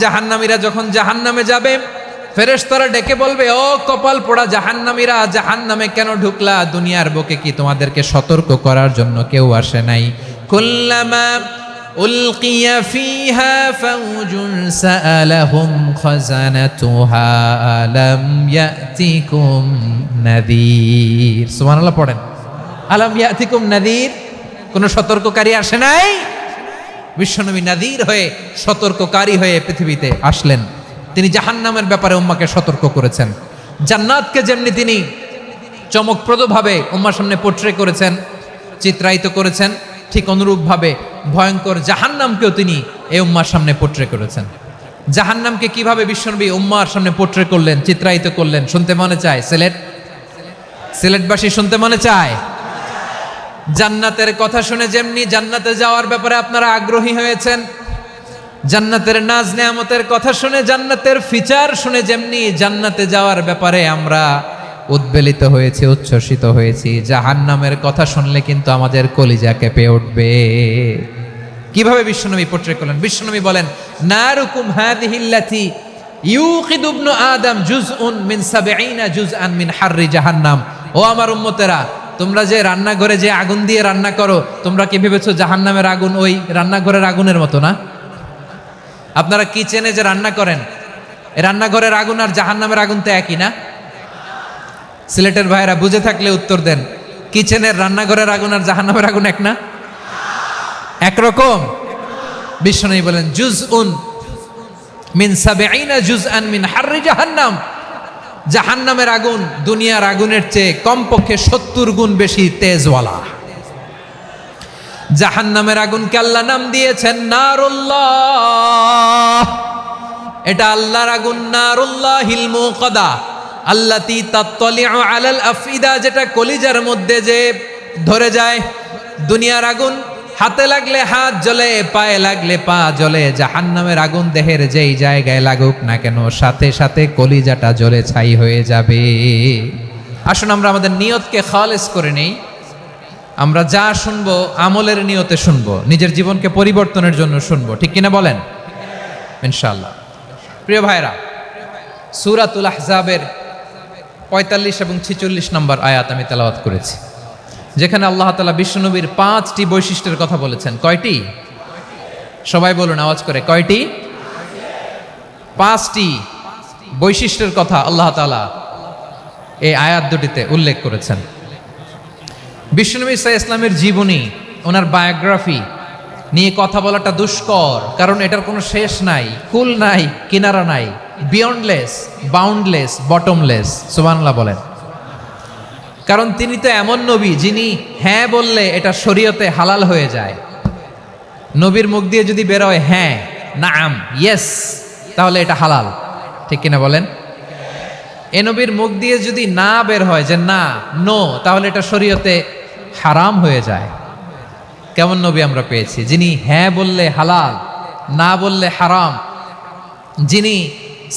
জাহান্নামীরা যখন জাহান্নামে যাবে, ফেরেশতারা ডেকে বলবে, ও কপাল পোড়া জাহান্নামীরা, জাহান্নামে কেন ঢুকলা? দুনিয়ার বুকে কি তোমাদেরকে সতর্ক করার জন্য কেউ আসে নাই? কুল্লামা উলকিয়া ফিহা ফাউজুন সাআলাহুম খাজানাতুহা আলাম ইয়াতিকুম নাযীর। সুবহানাল্লাহ পড়েন। আলাম ইয়াতিকুম নাযীর, কোন সতর্ককারী আসে নাই? বিশ্বনবী নাযীর হয়ে, সতর্ককারী হয়ে পৃথিবীতে আসলেন। তিনি জাহান্নামের ব্যাপারে উম্মাকে সতর্ক করেছেন। জান্নাতকে যেমনি তিনি চমকপ্রদভাবে উম্মার সামনে পোট্রে করেছেন, চিত্রায়িত করেছেন, ঠিক অনুরূপভাবে ভয়ঙ্কর জাহান্নামকেও তিনি এই উম্মার সামনে পোট্রে করেছেন। জাহান্নামকে কিভাবে বিশ্বনবী উম্মার সামনে পোট্রে করলেন, চিত্রায়িত করলেন, শুনতে মনে চায়? সিলেটবাসী শুনতে মনে চায়? জান্নাতের কথা শুনে যেমনি জান্নাতে যাওয়ার ব্যাপারে আপনারা আগ্রহী হয়েছেন, জান্নাতের নাজ নেয়ামতের কথা শুনে, জান্নাতের ফিচার শুনে যেমনি জান্নাতে যাওয়ার ব্যাপারে আমরা উদ্বেলিত হয়েছি, উচ্ছ্বসিত হয়েছি, জাহান্নামের কথা শুনলে কিন্তু আমাদের কলিজা কেঁপে উঠবে। কিভাবে বিশ্বনবী পোট্রে করলেন? বিশ্বনবী বলেন, নারুকুম হাযিহিল্লাতী ইউকিদু ইবনু আদম জুজউন মিন ৭০ জুজআন মিন হাররি জাহান্নাম। ও আমার উম্মতেরা, তোমরা যে রান্নাঘরে যে আগুন দিয়ে রান্না করো, তোমরা কি ভেবেছো জাহান্নামের আগুন ওই রান্নাঘরের আগুনের মতো না? আপনারা কিচেনে যে রান্না করেন, রান্নাঘরের আগুন আর জাহান্নামের আগুন তো একই না? সিলেটের ভাইয়েরা বুঝে থাকলে উত্তর দেন। কিচেনের রান্নাঘরের আগুন আর জাহান্নামের আগুন এক না? একরকম? বিশ্বনবী বলেন, জুজউন মিন ৭০ জুজআন মিন হাররি জাহান্নাম। জাহান্নামের আগুন দুনিয়ার আগুনের চেয়ে কমপক্ষে ৭০ গুণ বেশি তেজওয়ালা। জাহান্নামের আগুনকে আল্লাহ নাম দিয়েছেন নারুল্লাহ। এটা আল্লাহর আগুন, নারুল্লাহিল মুকাদা আল্লাতী তাত্তালিউ আলাল আফইদা, যেটা কলিজার মধ্যে যে ধরে যায়। দুনিয়ার আগুন হাতে লাগলে হাত জ্বলে, পায়ে লাগলে পা জ্বলে। জাহান্নামের আগুন দেহের যেই জায়গায় লাগুক না কেন, সাথে সাথে কলিজাটা জ্বলে ছাই হয়ে যাবে। আসুন আমরা আমাদের নিয়তকে খালেস করে নেই। আমরা যা শুনবো আমলের নিয়তে শুনবো, নিজের জীবনকে পরিবর্তনের জন্য শুনবো, ঠিক কিনা বলেন? ইনশাআল্লাহ। প্রিয় ভাইরা, সূরাতুল আহজাবের ৪৫ এবং ৪৬ নম্বর আয়াত আমি তেলাওয়াত করেছি, যেখানে আল্লাহ তাআলা বিশ্বনবীর ৫টি বৈশিষ্ট্যের কথা বলেছেন। কয়টি? সবাই বলুন আওয়াজ করে, কয়টি? ৫টি বৈশিষ্ট্যের কথা আল্লাহ তাআলা এই আয়াত দুটিতে উল্লেখ করেছেন। বিশ্বনবী সাল্লাল্লাহু আলাইহি ওয়াসাল্লামের জীবনী, ওনার বায়োগ্রাফি নিয়ে কথা বলাটা দুষ্কর, কারণ এটার কোনো শেষ নাই, কুল নাই, কিনারা নাই, বিয়ন্ডলেস, বাউন্ডলেস, বটমলেস। সুবহানাল্লাহ বলেন। কারণ তিনি তো এমন নবী যিনি হ্যাঁ বললে এটা শরীয়তে হালাল হয়ে যায়। নবীর মুখ দিয়ে যদি বেরোয় হ্যাঁ, নাম, ইয়েস, তাহলে এটা হালাল, ঠিক কিনা বলেন? এ নবীর মুখ দিয়ে যদি না বের হয় যে না, নো, তাহলে এটা শরীয়তে হারাম হয়ে যায়। কেমন নবী আমরা পেয়েছি, যিনি হ্যাঁ বললে হালাল, না বললে হারাম, যিনি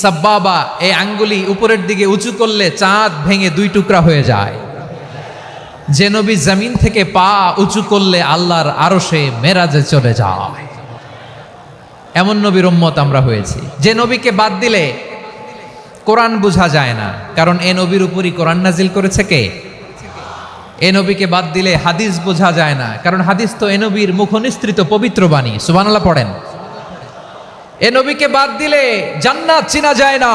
সাব্বাবা, এই আঙ্গুলি উপরের দিকে উঁচু করলে চাঁদ ভেঙে ২ টুকরা হয়ে যায়, যে নবী জমিন থেকে পা উঁচু করলে আল্লাহর আরশে মেরাজে চলে যায়। এমন নবীর উম্মত আমরা হয়েছি। যে নবীকে বাদ দিলে কোরআন বোঝা যায় না, কারণ এ নবীর উপরই কোরআন নাজিল করেছে কে? এ নবীকে বাদ দিলে হাদিস বোঝা যায় না, কারণ হাদিস তো এ নবীর মুখনিসৃত পবিত্র বাণী। সুবহানাল্লাহ পড়েন। এ নবীকে বাদ দিলে জান্নাত চিনা যায় না,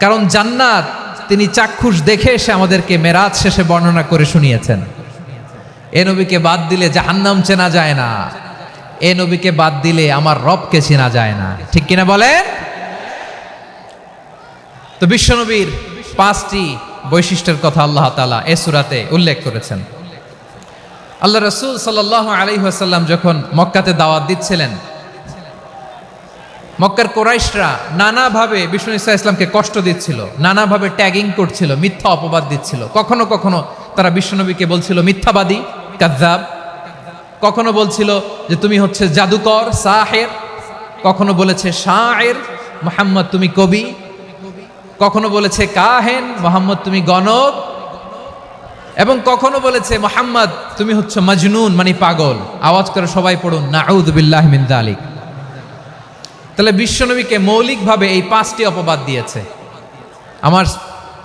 কারণ জান্নাত তিনি চাক্ষুষ দেখে এসে আমাদেরকে মেরাজ শেষে বর্ণনা করে শুনিয়েছেন। এ নবীকে বাদ দিলে জাহান্নাম চেনা যায় না, এ নবীকে বাদ দিলে আমার রবকে চেনা যায় না, ঠিক কিনা বলেন? তো বিশ্বনবীর ৫টি বৈশিষ্ট্যের কথা আল্লাহ তাআলা এই সূরাতে উল্লেখ করেছেন। আল্লাহ রাসূল সাল্লাল্লাহু আলাইহি ওয়াসাল্লাম যখন মক্কাতে দাওয়াত দিচ্ছিলেন, মক্কার কুরাইশরা নানাভাবে বিষ্ণু ঈসা ইসলামকে কষ্ট দিচ্ছিল, নানাভাবে ট্যাগিং করছিল, মিথ্যা অপবাদ দিচ্ছিল। কখনো কখনো তারা বিশ্বনবীকে বলছিল মিথ্যাবাদী, কাযযাব। কখনো বলছিল যে তুমি হচ্ছে জাদুকর, সাহের। কখনো বলেছে শায়ের, মুহাম্মদ তুমি কবি। কখনো বলেছে কাহেন, মুহাম্মদ তুমি গণক। এবং কখনো বলেছে মুহাম্মদ তুমি হচ্ছে মাজনুন, মানে পাগল। আওয়াজ করে সবাই পড়ুন, নাউযু বিল্লাহি মিন যালিক। তাহলে বিশ্বনবীকে মৌলিকভাবে এই 5টি অপবাদ দিয়েছে। আমার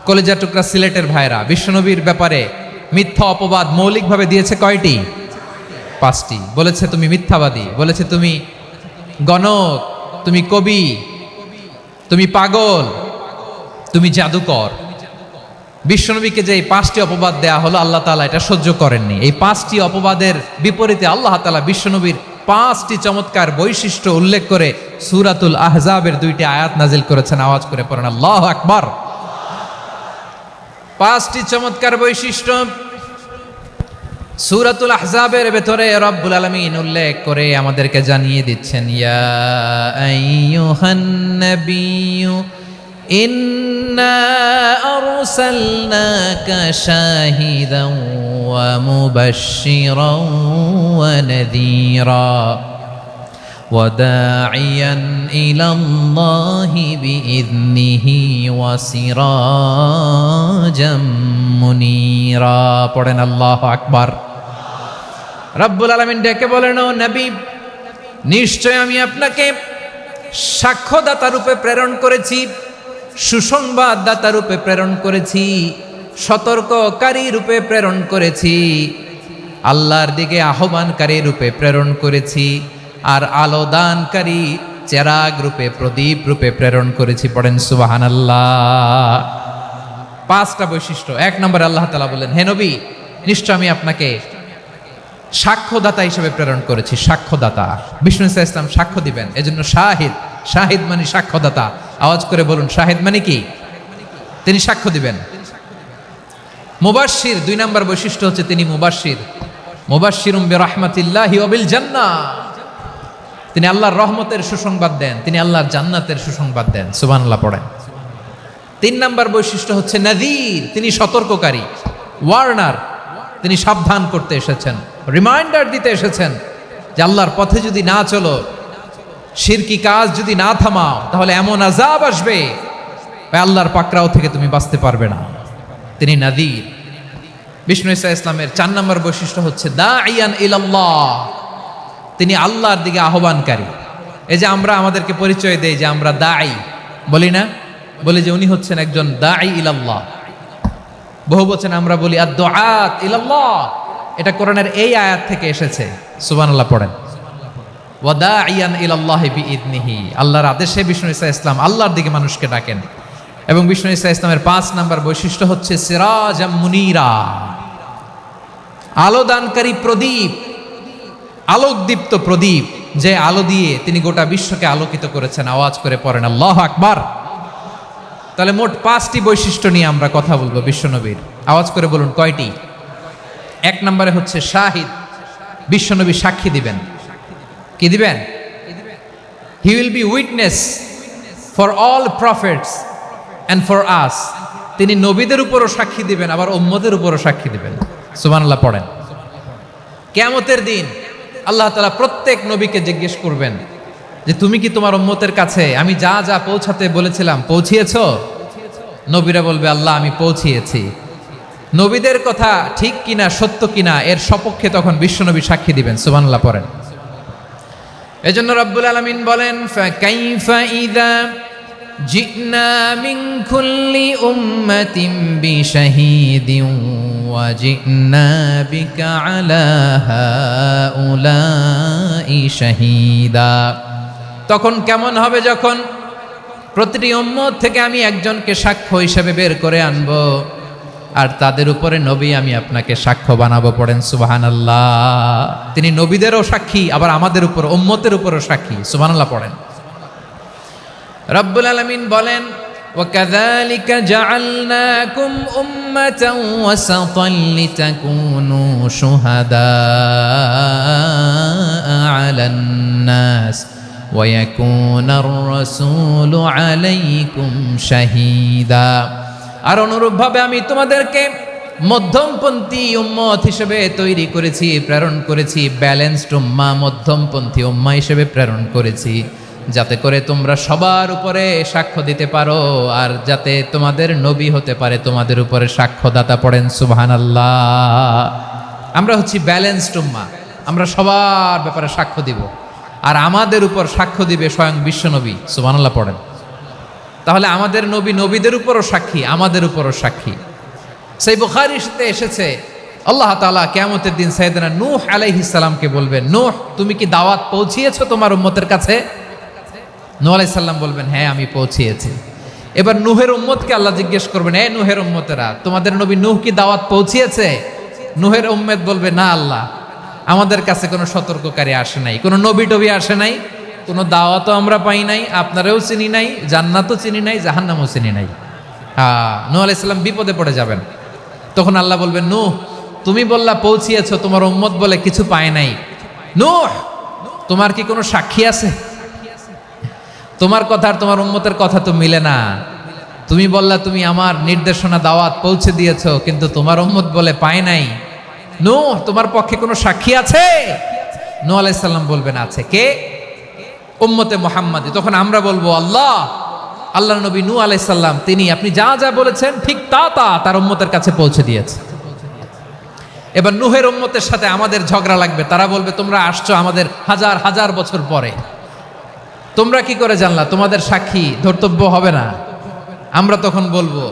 কলেজা টুকরা সিলেটের ভাইরা, বিশ্বনবীর ব্যাপারে মিথ্যা অপবাদ মৌলিকভাবে দিয়েছে কয়টি? 5টি। বলেছে তুমি মিথ্যাবাদী, বলেছে তুমি গণক, তুমি কবি, তুমি পাগল, তুমি জাদুকর। বিশ্বনবীকে যে এই 5টি অপবাদ দেয়া হলো, আল্লাহ তাআলা এটা সহ্য করেননি। এই 5টি অপবাদের বিপরীতে আল্লাহ তাআলা বিশ্বনবীর 5টি চমৎকার বৈশিষ্ট্য উল্লেখ করে সূরাতুল আহজাবের 2টি আয়াত নাজিল করেছেন। আওয়াজ করে পড়েন আল্লাহু আকবার। 5টি চমৎকার বৈশিষ্ট্য সূরাতুল আহজাবের ভেতরে রব্বুল আলামিন উল্লেখ করে আমাদেরকে জানিয়ে দিচ্ছেন, ইয়া আইয়ুহান নাবিয়্যু ইন্না আরসালনাকা শাহিদান ওয়া মুবাশশিরান ওয়া নাযীরা ওয়া দাঈয়ান ইলাল্লাহি বিইذনিহি ওয়া সিরাজাম মুনীরা। পড়েন আল্লাহু আকবার। রব্বুল আলামিন ডেকে বলেন, ও নবী, নিশ্চয় আমি আপনাকে সাক্ষ্যদাতা রূপে প্রেরণ করেছি, সুসংবাদদাতা রূপে প্রেরণ করেছি, সতর্ককারী রূপে প্রেরণ করেছি, আল্লাহর দিকে আহ্বানকারী রূপে প্রেরণ করেছি, আর আলোদানকারী চেরাগ রূপে, প্রদীপ রূপে প্রেরণ করেছি। পড়েন সুবহানাল্লাহ। 5টা বৈশিষ্ট্য। 1 নম্বরে আল্লাহ তাআলা বললেন, হে নবী, নিশ্চয় আমি আপনাকে সাক্ষ্যদাতা হিসেবে প্রেরণ করেছি। সাক্ষ্যদাতা, বিষ্ণু ইসা ইসলাম সাক্ষ্য দিবেন, এজন্য শাহিদ। শাহিদ মানে সাক্ষ্যদাতা। আওয়াজ করে বলুন, শাহিদ মানে কি? তিনি সাক্ষ্য দিবেন। মুবাশশির, 2 নম্বর বৈশিষ্ট্য হচ্ছে তিনি মুবাশশির। মুবাশশিরুম বিরাহমাতিল্লাহি ওয়া বিল জান্নাহ। তিনি আল্লাহর রহমতের সুসংবাদ দেন, তিনি আল্লাহর জান্নাতের সুসংবাদ দেন। সুবহানাল্লাহ পড়েন। 3 নম্বর বৈশিষ্ট্য হচ্ছে নাযীর, তিনি সতর্ককারী, ওয়ার্নার। তিনি সাবধান করতে এসেছেন, রিমাইন্ডার দিতে এসেছেন যে আল্লাহর পথে যদি না চলো, শিরকি কাজ যদি না থামাও, তাহলে এমন আযাব আসবে আল্লাহর পাকড়াও থেকে তুমি বাঁচতে পারবে না। তিনি নাযীর। বিষ্ণু ইসা ইসলামের 4 নম্বর বৈশিষ্ট্য হচ্ছে দাঈয়ান ইলাল্লাহ, তিনি আল্লাহর দিকে আহ্বানকারী। এই যে আমরা আমাদেরকে পরিচয় দেই যে আমরা দাঈ, বলি না? বলি যে উনি হচ্ছেন একজন দাঈ ইলাল্লাহ। বহু বচন আমরা বলি আদ-দুআত ইলাল্লাহ। এটা কোরআনের এই আয়াত থেকে এসেছে। সুবহানাল্লাহ পড়েন। ওয়া দাঈয়ান ইলাল্লাহি বিইذনিহি, আল্লাহর আদেশে বিষ্ণু ইসা ইসলাম আল্লাহর দিকে মানুষকে ডাকেন। এবং বিষ্ণু ইসা ইসলামের 5 নম্বর বৈশিষ্ট্য হচ্ছে সিরাজাম মুনীরা, আলোদানকারী প্রদীপ, আলোকদীপ্ত প্রদীপ, যে আলো দিয়ে তিনি গোটা বিশ্বকে আলোকিত করেছেন। আওয়াজ করে পড়েন আল্লাহু আকবার। তাহলে মোট 5টি বৈশিষ্ট্য নিয়ে আমরা কথা বলবো বিশ্বনবীর। আওয়াজ করে বলুন কয়টি? 1 নম্বরে হচ্ছে শাহিদ, বিশ্বনবী সাক্ষী দিবেন। কি দিবেন? He will be witness for all prophets and for us. তিনি নবীদের উপরও সাক্ষী দিবেন, আবার উম্মতের উপরও সাক্ষী দিবেন। সুবহানাল্লাহ পড়েন। কিয়ামতের দিন আল্লাহ তাআলা প্রত্যেক নবীকে জিজ্ঞেস করবেন যে তুমি কি তোমার উম্মতের কাছে আমি যা যা পৌঁছাতে বলেছিলাম পৌঁছিয়েছো? নবীরা বলবে, আল্লাহ আমি পৌঁছিয়েছি। নবীদের কথা ঠিক কিনা, সত্য কিনা, এর সপক্ষে তখন বিশ্বনবী সাক্ষী দিবেন। সুবহানাল্লাহ পড়েন। এজন্য রব্বুল আলামিন বলেন, ফাকাইফা ইযা জি'না মিন কুল্লি উম্মাতিন বিশাহীদিন ওয়া জি'না বিকা আলা হাউলাই শাহীদা। তখন কেমন হবে যখন প্রতিটি উম্মত থেকে আমি একজনকে সাক্ষ্য হিসেবে বের করে আনবো, আর তাদের উপরে নবী আমি আপনাকে সাক্ষ্য বানাবো। পড়েন সুবহানাল্লাহ। তিনি নবীদেরও সাক্ষী, আবার আমাদের উপর উম্মতের উপরও সাক্ষী। সুবহানাল্লাহ পড়েন। রব্বুল আলামিন বলেন, وَكَذَلِكَ جَعَلْنَاكُمْ أُمَّةً وَسَطًا لِتَكُونُوا شُهَدَاءَ عَلَى النَّاسِ وَيَكُونَ الرَّسُولُ عَلَيْكُمْ شَهِيدًا। আর অনুরূপভাবে আমি তোমাদেরকে মধ্যমপন্থী উম্মত হিসেবে তৈরি করেছি, প্রেরণ করেছি। ব্যালেন্সড উম্মাহ, মধ্যমপন্থী উম্মাহ হিসেবে প্রেরণ করেছি, যাতে করে তোমরা সবার উপরে সাক্ষ্য দিতে পারো, আর যাতে তোমাদের নবী হতে পারে তোমাদের উপরে সাক্ষ্যদাতা। পড়েন সুবহানাল্লাহ। আমরা হচ্ছি ব্যালেন্সড উম্মাহ, আমরা সবার ব্যাপারে সাক্ষ্য দিব। আর আমাদের উপর সাক্ষ্য দিবে স্বয়ং বিশ্বনবী। সুবহানাল্লাহ পড়েন। তাহলে আমাদের নবী নবীদের উপরও সাক্ষী, আমাদের উপরও সাক্ষী। সেই বুখারীতে এসেছে আল্লাহ তাআলা কিয়ামতের দিন সাইয়েদনা নূহ আলাইহিস সালামকে বলবেন, নূহ তুমি কি দাওয়াত পৌঁছিয়েছো তোমার উম্মতের কাছে? নূহ আলাইহিস সালাম বলবেন, হ্যাঁ আমি পৌঁছিয়েছি। এবার নূহের উম্মতকে আল্লাহ জিজ্ঞেস করবেন, এ নূহের উম্মতেরা, তোমাদের নবী নূহ কি দাওয়াত পৌঁছিয়েছে? নূহের উম্মত বলবে, না আল্লাহ, আমাদের কাছে কোনো সতর্ককারী আসে নাই, কোনো নবী টবি আসে নাই, কোনো দাওয়াতও আমরা পাই নাই, আপনারাও চিনি নাই, জান্নাতও চিনি নাই, জাহান্নামও চিনি নাই। নূহ আলাইহিস সালাম বিপদে পড়ে যাবেন। তখন আল্লাহ বলবেন, নূহ তুমি বললা পৌঁছিয়েছো, তোমার উম্মত বলে কিছু পায় নাই। নূহ তোমার কি কোনো সাক্ষী আছে? তোমার কথা আর তোমার উম্মতের কথা তো মিলে না। তুমি বললা তুমি আমার নির্দেশনা দাওয়াত পৌঁছে দিয়েছো, কিন্তু তোমার উম্মত বলে পায় নাই। নূহ তোমার পক্ষে কোনো সাক্ষী আছে? নূহ আলাইহিস সালাম বলবেন আছে। কে? উম্মতে মুহাম্মাদি। তখন আমরা বলবো, আল্লাহ, আল্লাহর নবী নূহ আলাইহিস সালাম তিনি আপনি যা যা বলেছেন ঠিক তা তার উম্মতের কাছে পৌঁছে দিয়েছে। এবার নূহের উম্মতের সাথে আমাদের ঝগড়া লাগবে। তারা বলবে, তোমরা আসছো আমাদের হাজার হাজার বছর পরে, তোমরা কি করে জানলা? তোমাদের সাক্ষী ধর্তব্য হবে না? আমরা তখন বলবো,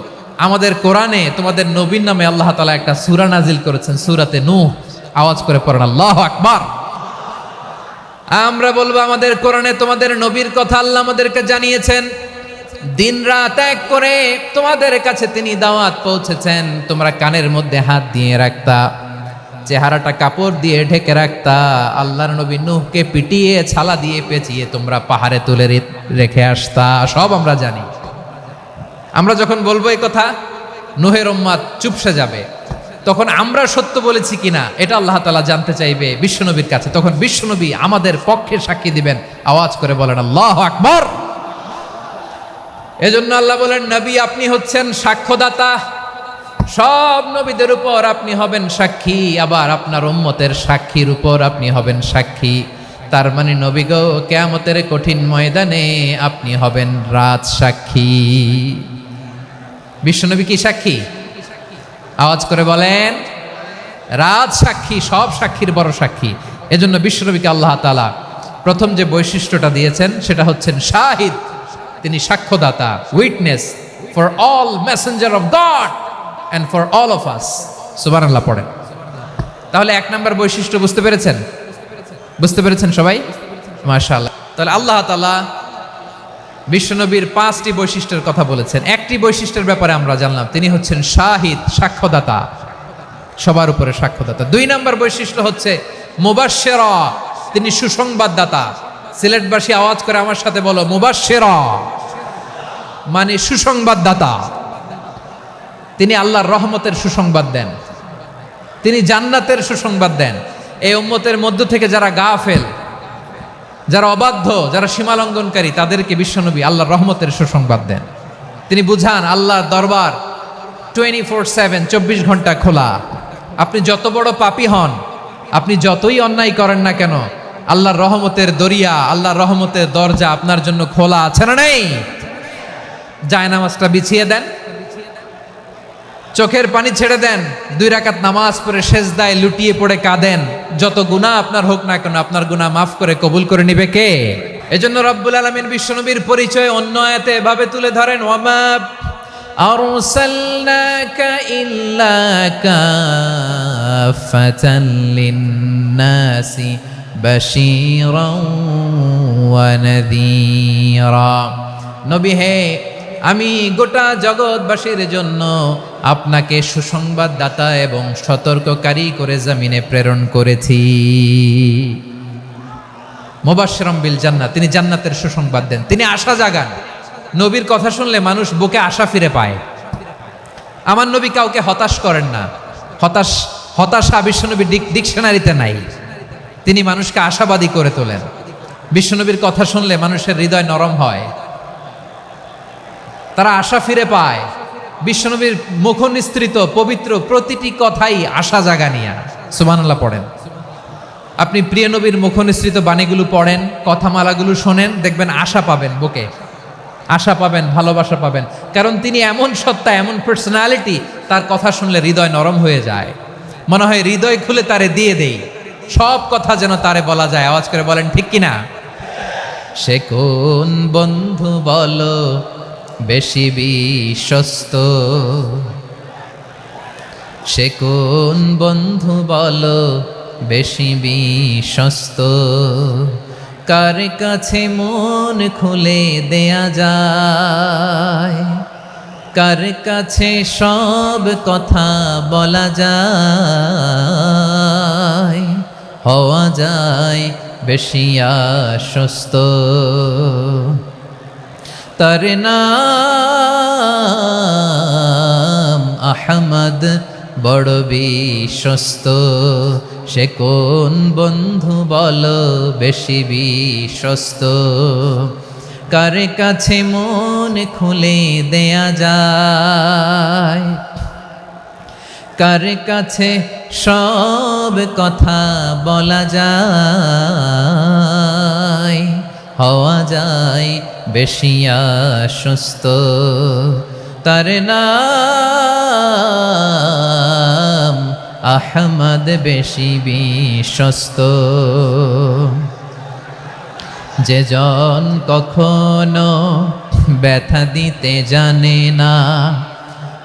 আমাদের কোরআনে তোমাদের নবীর নামে আল্লাহ তাআলা একটা সূরা নাজিল করেছেন, সূরাতে নূহ। আওয়াজ করে পড়েন আল্লাহু আকবার। আমরা বলবো, আমাদের কোরআনে তোমাদের নবীর কথা আল্লাহ আমাদেরকে জানিয়েছেন, দিন রাত এক করে তোমাদের কাছে তিনি দাওয়াত পৌঁছেছেন। তোমরা কানের মধ্যে হাত দিয়ে রাখতা, চেহারাটা কাপড় দিয়ে ঢেকে রাখতা, আল্লাহর নবী নূহকে পিটিয়ে ছালা দিয়ে পেঁচিয়ে তোমরা পাহাড়ে তুলে রেখে আসতা, সব আমরা জানি। আমরা যখন বলবো এই কথা, নূহের উম্মত চুপসে যাবে। তখন আমরা সত্য বলেছি কিনা এটা আল্লাহ তাআলা জানতে চাইবে বিশ্বনবীর কাছে। তখন বিশ্বনবী আমাদের পক্ষে সাক্ষী দিবেন। আওয়াজ করে বলেন আল্লাহু আকবার। এজন্য আল্লাহ বলেন, নবী আপনি হচ্ছেন সাক্ষ্যদাতা, সব নবীদের উপর আপনি হবেন সাক্ষী, আবার আপনার উম্মতের সাক্ষীর উপর আপনি হবেন সাক্ষী। তার মানে নবী গো, কিয়ামতের কঠিন ময়দানে আপনি হবেন রাজ সাক্ষী। বিশ্বনবী কি সাক্ষী? আওয়াজ করে বলেন, রাজ সাক্ষী, সব সাক্ষীর বড় সাক্ষী। এজন্য বিশ্বনবীকে আল্লাহ তাআলা প্রথম যে বৈশিষ্ট্যটা দিয়েছেন সেটা হচ্ছেন শাহিদ। তিনি সাক্ষ্যদাতা, witness for all messenger of God and for all of us. সুবহানাল্লাহ পড়েন। তাহলে এক নাম্বার বৈশিষ্ট্য বুঝতে পেরেছেন? বুঝতে পেরেছেন সবাই? মাশাআল্লাহ। তাহলে আল্লাহ তাআলা বিশ্বনবীর 5টি বৈশিষ্ট্যের কথা বলেছেন। একটি বৈশিষ্ট্যের ব্যাপারে আমরা জানলাম, তিনি হচ্ছেন শাহিদ, সাক্ষ্যদাতা, সবার উপরে সাক্ষ্যদাতা। 2 নাম্বার বৈশিষ্ট্য হচ্ছে মুবাশশিরা, তিনি সুসংবাদদাতা। সিলেটবাসী আওয়াজ করে আমার সাথে বলো, মুবাশশিরা মানে সুসংবাদদাতা। তিনি আল্লাহর রহমতের সুসংবাদ দেন, তিনি জান্নাতের সুসংবাদ দেন। এই উম্মতের মধ্য থেকে যারা গাফেল, যারা অবাধ্য, যারা সীমালঙ্ঘনকারী, তাদেরকে বিশ্বনবী আল্লাহর রহমতের সুসংবাদ দেন। তিনি বুঝান আল্লাহর দরবার 24/7, 24 ঘন্টা খোলা। আপনি যত বড় পাপী হন, আপনি যতই অন্যায় করেন না কেন, আল্লাহর রহমতের দরিয়া, আল্লাহর রহমতের দরজা আপনার জন্য খোলা আছে না নেই? জায়নামাজটা বিছিয়ে দেন, চোখের পানি ছেড়ে দেন, 2 রাকাত নামাজ পড়ে সেজদায় লুটিয়ে পড়ে কাঁদেন। যত গুনাহ আপনার হোক না কেন, আপনার গুনাহ মাফ করে কবুল করে নিবে কে? এজন্য রব্বুল আলামিন বিশ্বনবীর পরিচয় অন্য আয়াতে এভাবে তুলে ধরেন, ওয়ামা আরসালনাকা ইল্লা কাফাতান লিন-নাসি বাশীরাও ওয়া নাযীরা। নবী হে, আমি গোটা জগৎবাসীর জন্য আপনাকে সুসংবাদদাতা এবং সতর্ককারী করে জমিনে প্রেরণ করেছি। মুবাশশিরাম বিল জান্নাত, তিনি জান্নাতের সুসংবাদ দেন, তিনি আশা জাগান। নবীর কথা শুনলে মানুষ বুকে আশা ফিরে পায়। আমার নবী কাউকে হতাশ করেন না। হতাশা বিশ্বনবীর ডিকশনারিতে নাই। তিনি মানুষকে আশাবাদী করে তোলেন। বিশ্বনবীর কথা শুনলে মানুষের হৃদয় নরম হয়, তারা আশা ফিরে পায়। বিশ্বনবীর মুখ নিঃসৃত পবিত্র প্রতিটি কথাই আশা জাগানিয়া। সুবহানাল্লাহ পড়েন। আপনি প্রিয় নবীর মুখ নিঃসৃত বাণীগুলো পড়েন, কথামালাগুলো শোনেন, দেখবেন আশা পাবেন, বুকে আশা পাবেন, ভালোবাসা পাবেন। কারণ তিনি এমন সত্তা, এমন পার্সোনালিটি, তার কথা শুনলে হৃদয় নরম হয়ে যায়। মনে হয় হৃদয় খুলে তারে দিয়ে দেই, সব কথা যেন তারে বলা যায়। আওয়াজ করে বলেন ঠিক কিনা? সে কোন বন্ধু বলো বেশি বিশ্বস্ত, সে কোন বন্ধু বলো বেশি বিশ্বস্ত, কার কাছে মন খুলে দেয়া যায়, কার কাছে সব কথা বলা যায়, হওয়া যায় বেশি আশ্বস্ত। তার নাম আহমদ বড় বিশ্বস্ত, সে কোন বন্ধু বলো বেশি বিশ্বস্ত, কার কাছে মন খুলে দেয়া যায়, কার কাছে সব কথা বলা যায়, হওয়া যায় বেশি আশ্বস্ত। তার নাম আহমদ বেশি বিশ্বস্ত। যে জন কখনো ব্যথা দিতে জানে না,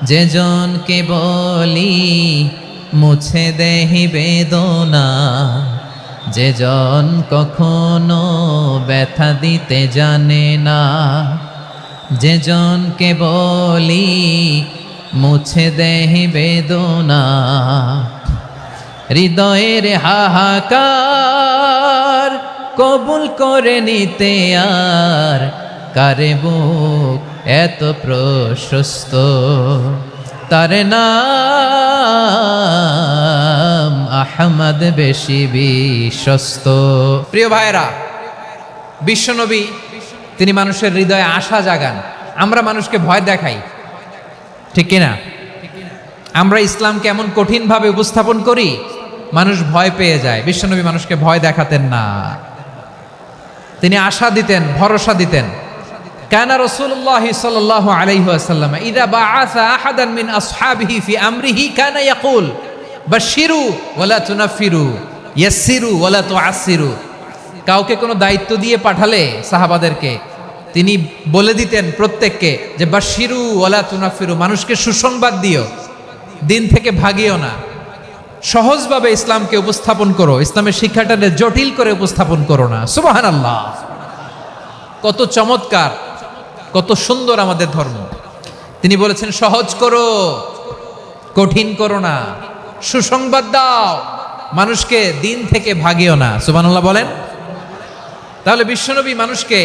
যে জনকে বলি মুছে দেহি বেদনা, যে জন কখনো ব্যথা দিতে জানে না, যে জনকে বলি মুছে দেহি বেদনা, হৃদয়ের হাহাকার কবুল করে নিতে আর কারে বুক এত প্রশস্ত। তার নাম আহমদ বেশি বিশ্বস্ত। প্রিয় ভাইরা, বিশ্বনবী তিনি মানুষের হৃদয়ে আশা জাগান। আমরা মানুষকে ভয় দেখাই, ঠিক কিনা? আমরা ইসলামকে এমন কঠিনভাবে উপস্থাপন করি, মানুষ ভয় পেয়ে যায়। বিশ্বনবী মানুষকে ভয় দেখাতেন না, তিনি আশা দিতেন, ভরসা দিতেন। কানা রাসূলুল্লাহ সাল্লাল্লাহু আলাইহি ওয়াসাল্লাম ইযা বাআসা আহাদান মিন আসহাবিহি ফি আমরিহি কানা ইয়াকুল বাশশিরু ওয়ালা তুনাফিরু ইয়াসসিরু ওয়ালা তুআসসিরু। কাউকে কোনো দায়িত্ব দিয়ে পাঠালে সাহাবাদেরকে তিনি বলে দিতেন প্রত্যেককে যে বাশশিরু ওয়ালা তুনাফিরু, মানুষকে সুসংবাদ দিও, দিন থেকে ভাগিও না, সহজভাবে ইসলামকে উপস্থাপন করো, ইসলামের শিক্ষাটাকে জটিল করে উপস্থাপন করো না। সুবহানাল্লাহ, কত চমৎকার, কত সুন্দর আমাদের ধর্ম। তিনি বলেছেন সহজ করো, কঠিন করো না, সুসংবাদ দাও, মানুষকে দিন থেকে ভাগিও না। সুবহানাল্লাহ বলেন। তাহলে বিশ্বনবী মানুষকে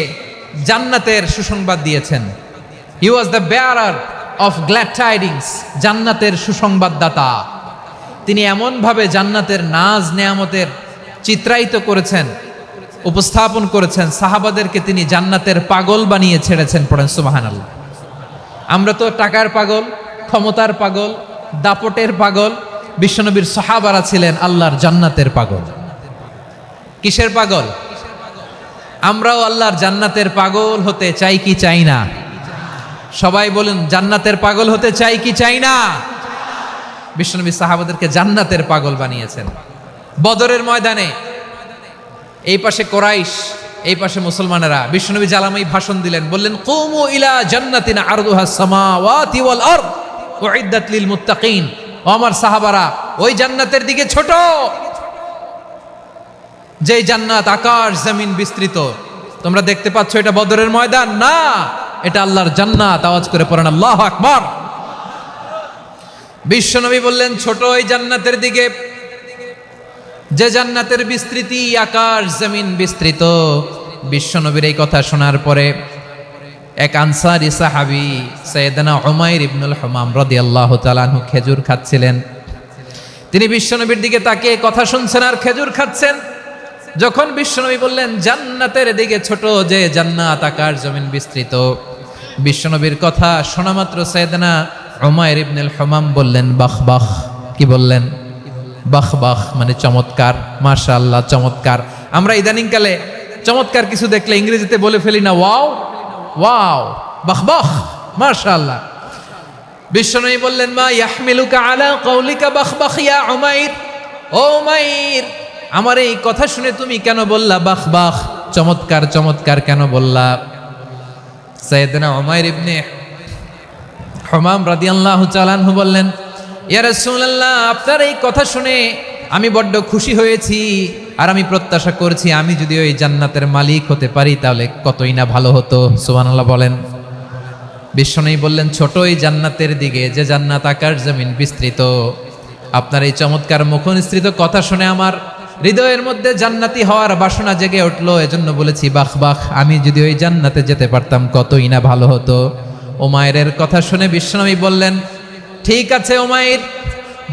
জান্নাতের সুসংবাদ দিয়েছেন। He was the bearer of glad tidings, জান্নাতের সুসংবাদদাতা। তিনি এমনভাবে জান্নাতের নাজ নেয়ামতের চিত্রায়িত করেছেন, উপস্থাপন করেছেন, সাহাবাদেরকে তিনি জান্নাতের পাগল বানিয়ে ছেড়েছেন। পড়েন সুবহানাল্লাহ। আমরা তো টাকার পাগল, ক্ষমতার পাগল, দাপটের পাগল। বিশ্বনবীর সাহাবারা ছিলেন আল্লাহর জান্নাতের পাগল। কিসের পাগল? আমরাও আল্লাহর জান্নাতের পাগল হতে চাই কি চাই না? সবাই বলেন, জান্নাতের পাগল হতে চাই কি চাই না? বিশ্বনবী সাহাবাদেরকে জান্নাতের পাগল বানিয়েছেন। বদরের ময়দানে এই পাশে কোরাইশ, এই পাশে মুসলমানেরা। বিশ্বনবী জ্বালাময়ী ভাষণ দিলেন, বললেন কুমু ইলা জান্নাতিন আরদুহা সামাওয়াতি ওয়াল আরদ উইদ্দাত লিল মুত্তাকিন। ও আমার সাহাবারা, ওই জান্নাতের দিকে ছোট, যে জান্নাত আকাশ জমিন বিস্তৃত। তোমরা দেখতে পাচ্ছ এটা বদরের ময়দান না, এটা আল্লাহর জান্নাত। আওয়াজ করে পড়েন আল্লাহু আকবার। বিশ্বনবী বললেন ছোট ওই জান্নাতের দিকে, যে জান্নাতের বিস্তৃতি আকাশ জমিন বিস্তৃত। বিশ্বনবীর এই কথা শোনার পরে এক আনসারী সাহাবী সাইয়েদনা উমাইর ইবনুল হুমাম রাদিয়াল্লাহু তাআলা আনহু খেজুর খাচ্ছিলেন। তিনি বিশ্বনবীর দিকে তাকিয়ে কথা শুনছেন আর খেজুর খাচ্ছেন। যখন বিশ্বনবী বললেন জান্নাতের দিকে ছোট, যে জান্নাত আকাশ জমিন বিস্তৃত, বিশ্বনবীর কথা শোনা মাত্র সাইয়েদনা উমাইর ইবনুল হুমাম বললেন বাহ বাহ। কি বললেন? বাহ বাহ, মানে চমৎকার, মাশাআল্লাহ, চমৎকার। আমরা ইদানিংকালে চমৎকার কিছু দেখলে ইংরেজিতে বলে ফেলি না, ওয়াও ওয়াও, বাহ বাহ, মাশাআল্লাহ। বিশ্বনবী বললেন মা ইয়াহমিলুকা আলা কওলিকা বাহ বাহ ইয়া উমাইর। ও উমাইর, আমার এই কথা শুনে তুমি কেন বললা বাহ বাহ? চমৎকার চমৎকার কেন বললা? সাইয়েদনা উমাইর ইবনে হুমাম রাদিয়াল্লাহু তাআলা আনহু বললেন, ইয়া রাসূলুল্লাহ, আপনার এই কথা শুনে আমি বড্ড খুশি হয়েছি, আর আমি প্রত্যাশা করছি আমি যদি ওই জান্নাতের মালিক হতে পারি তাহলে কতই না ভালো হতো। সুবহানাল্লাহ বলেন। বিশ্বনবী বললেন, ছোট এই জান্নাতের দিকে, যে জান্নাত আকাশ জমিন বিস্তৃত। আপনার এই চমৎকার মুখনিসৃত কথা শুনে আমার হৃদয়ের মধ্যে জান্নাতি হওয়ার বাসনা জেগে উঠলো, এজন্য বলেছি বাহ বাহ, আমি যদি ওই জান্নাতে যেতে পারতাম কতই না ভালো হতো। উমাইরের কথা শুনে বিশ্বনবী বললেন, ঠিক আছে উমাইর,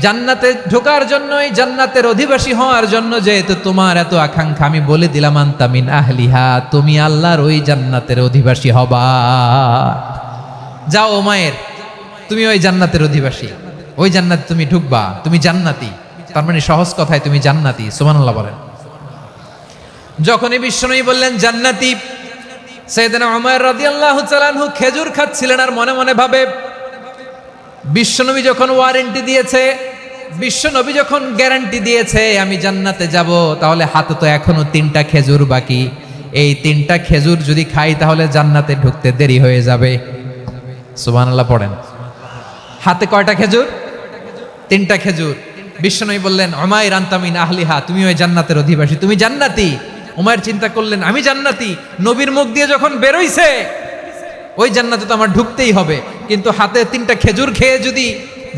জান্নাতে ঢোকার জন্য, এই জান্নাতের অধিবাসী হওয়ার জন্য যেহেতু তোমার এত আকাঙ্ক্ষা, আমি বলে দিলাম আনতা মিন আহলিহা, তুমি আল্লাহর ওই জান্নাতের অধিবাসী হবা। যাও উমাইর, তুমি ওই জান্নাতের অধিবাসী, ওই জান্নাতে তুমি ঢুকবা, তুমি জান্নাতি। তার মানে সহজ কথায় তুমি জান্নাতি। সুবহানাল্লাহ বলেন। যখনই বিশ্বনবী বললেন জান্নাতি, সাইয়েদনা উমাইর রাদিয়াল্লাহু তাআলা আনহু খেজুর খাচ্ছিলেন আর মনে মনে ভাবে, বিশ্বনবী যখন ওয়ারেন্টি দিয়েছে, বিশ্বনবী যখন গ্যারান্টি দিয়েছে আমি জান্নাতে যাব, তাহলে হাতে তো এখনো 3টা খেজুর বাকি। এই 3টা খেজুর যদি খাই তাহলে জান্নাতে ঢুকতে দেরি হয়ে যাবে। সুবহানাল্লাহ পড়েন। হাতে কয়টা খেজুর? 3টা খেজুর। বিশ্বনবী বললেন, উমাইর আনতা মিন আহলিহা, তুমি ওই জান্নাতের অধিবাসী, তুমি জান্নাতি। উমাইর চিন্তা করলেন, আমি জান্নাতি, নবীর মুখ দিয়ে যখন বেরোইছে ওই জান্নাতে তো আমার ঢুকতেই হবে, কিন্তু হাতে 3টা খেজুর খেয়ে যদি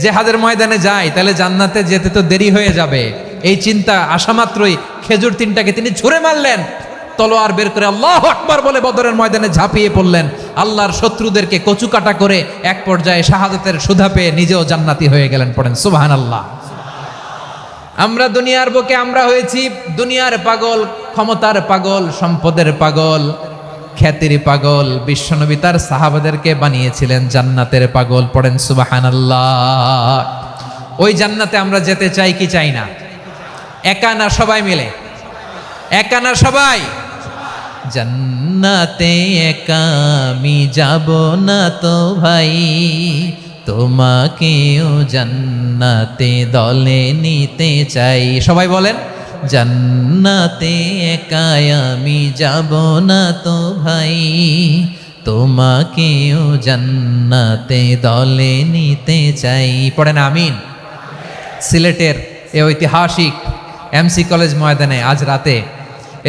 জিহাদের ময়দানে যাই তাহলে জান্নাতে যেতে তো দেরি হয়ে যাবে। এই চিন্তা আসা মাত্রই খেজুর 3টাকে তিনি ছুঁড়ে মারলেন, তলোয়ার বের করে আল্লাহু আকবার বলে বদরের ময়দানে ঝাঁপিয়ে পড়লেন। আল্লাহর শত্রুদেরকে কচুকাটা করে এক পর্যায়ে শাহাদাতের সুধা পেয়ে নিজেও জান্নাতি হয়ে গেলেন। পড়েন সুবহানাল্লাহ। আমরা দুনিয়ার বুকে আমরা হয়েছি দুনিয়ার পাগল, ক্ষমতার পাগল, সম্পদের পাগল, খ্যাতির পাগল। বিশ্বনবী তার সাহাবাদেরকে বানিয়েছিলেন জান্নাতের পাগল। পড়েন সুবহানাল্লাহ। ওই জান্নাতে আমরা যেতে চাই কি চাই না? একা না সবাই মিলে? একা না সবাই? জান্নাতে একা আমি যাব না তো ভাই, তোমাকেও জান্নাতে দলে নিতে চাই। সবাই বলেন, জান্নাতে একা আমি যাব না তো ভাই, তোমাকেও জান্নাতে দলে নিতে চাই। পড়েন আমিন। সিলেটের এই ঐতিহাসিক এমসি কলেজ ময়দানে আজ রাতে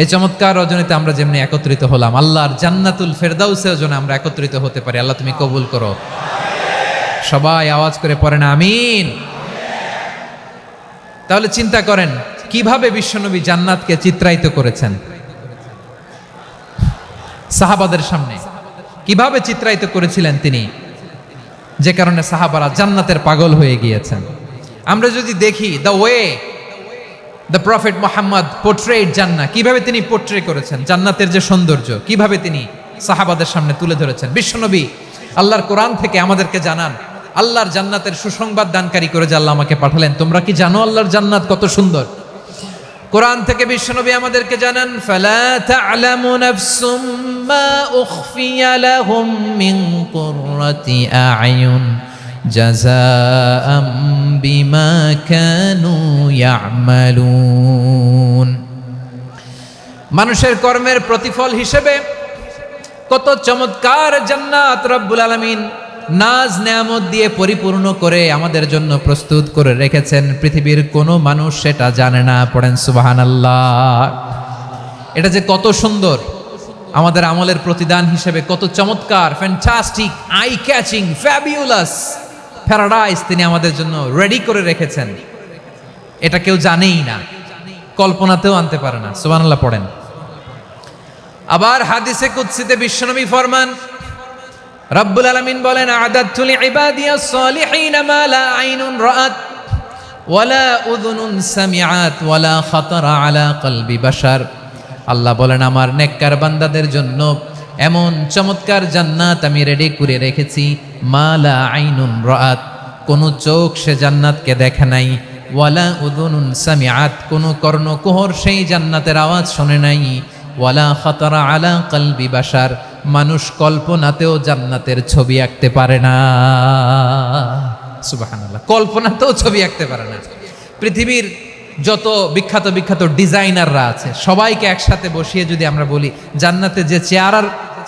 এই চমৎকার রজনীতে আমরা যেমনি একত্রিত হলাম, আল্লাহর জান্নাতুল ফেরদাউসের জন্য আমরা একত্রিত হতে পারি। আল্লাহ তুমি কবুল করো। সবাই আওয়াজ করে পড়েন আমিন। তাহলে চিন্তা করেন কিভাবে বিশ্বনবী জান্নাতকে চিত্রায়িত করেছেন সাহাবাদের সামনে, কিভাবে চিত্রায়িত করেছিলেন তিনি, যে কারণে সাহাবারা জান্নাতের পাগল হয়ে গিয়েছেন। আমরা যদি দেখি the way the prophet Muhammad portrait জান্নাত, কিভাবে তিনি পোর্ট্রে করেছেন জান্নাতের যে সৌন্দর্য, কিভাবে তিনি সাহাবাদের সামনে তুলে ধরেছেন। বিশ্বনবী আল্লাহর কোরআন থেকে আমাদেরকে জানান, আল্লাহর জান্নাতের সুসংবাদ দানকারী করে যে আল্লাহ আমাকে পাঠালেন। তোমরা কি জানো আল্লাহর জান্নাত কত সুন্দর? কোরআন থেকে বিশ্বনবী আমাদেরকে জানান, ফালা তা'লামু নাফসুম মা উখফিয়া লাহুম মিন কুররাতি আ'য়ুন জাযাআম বিমা কানু ইয়া'মালুন। মানুষের কর্মের প্রতিফল হিসেবে কত চমৎকার জান্নাত রব্বুল আলামিন নাজ নেয়ামত দিয়ে পরিপূর্ণ করে আমাদের জন্য প্রস্তুত করে রেখেছেন। পৃথিবীর কোনো মানুষ সেটা জানে না। পড়েন সুবহানাল্লাহ। এটা যে কত সুন্দর, আমাদের আমলের প্রতিদান হিসেবে কত চমৎকার, fantastic, eye catching, fabulous paradise তিনি আমাদের জন্য রেডি করে রেখেছেন। এটা কেউ জানেই না, কল্পনাতেও আনতে পারে না। সুবহানাল্লাহ পড়েন। আবার হাদিসে কুদসিতে বিশ্বনবী ফরমান, রব্বুল আলামিন বলেন, আ'দাদতু লিইবাদিয়াস সালিহিন মা লা আইনুন রাআত ওয়ালা উযুনুন সামিআত ওয়ালা খাতারা আলা কলবি বাশার। আল্লাহ বলেন, আমার নেককার বান্দাদের জন্য এমন চমৎকার জান্নাত আমি রেডি করে রেখেছি, মা লা আইনুন রাআত, কোন চোখ সে জান্নাতকে দেখে নাই, ওয়ালা উযুনুন সামিআত, কোন কর্ণকুহর সেই জান্নাতের আওয়াজ শোনে নাই, ওয়ালা খাতারা আলা কলবি বাশার, মানুষ কল্পনাতেও জান্নাতের ছবি আঁকতে পারে না। সুবহানাল্লাহ, কল্পনাতেও ছবি আঁকতে পারে না। পৃথিবীর যত বিখ্যাত বিখ্যাত ডিজাইনাররা আছে সবাইকে একসাথে বসিয়ে যদি আমরা বলি জান্নাতে যে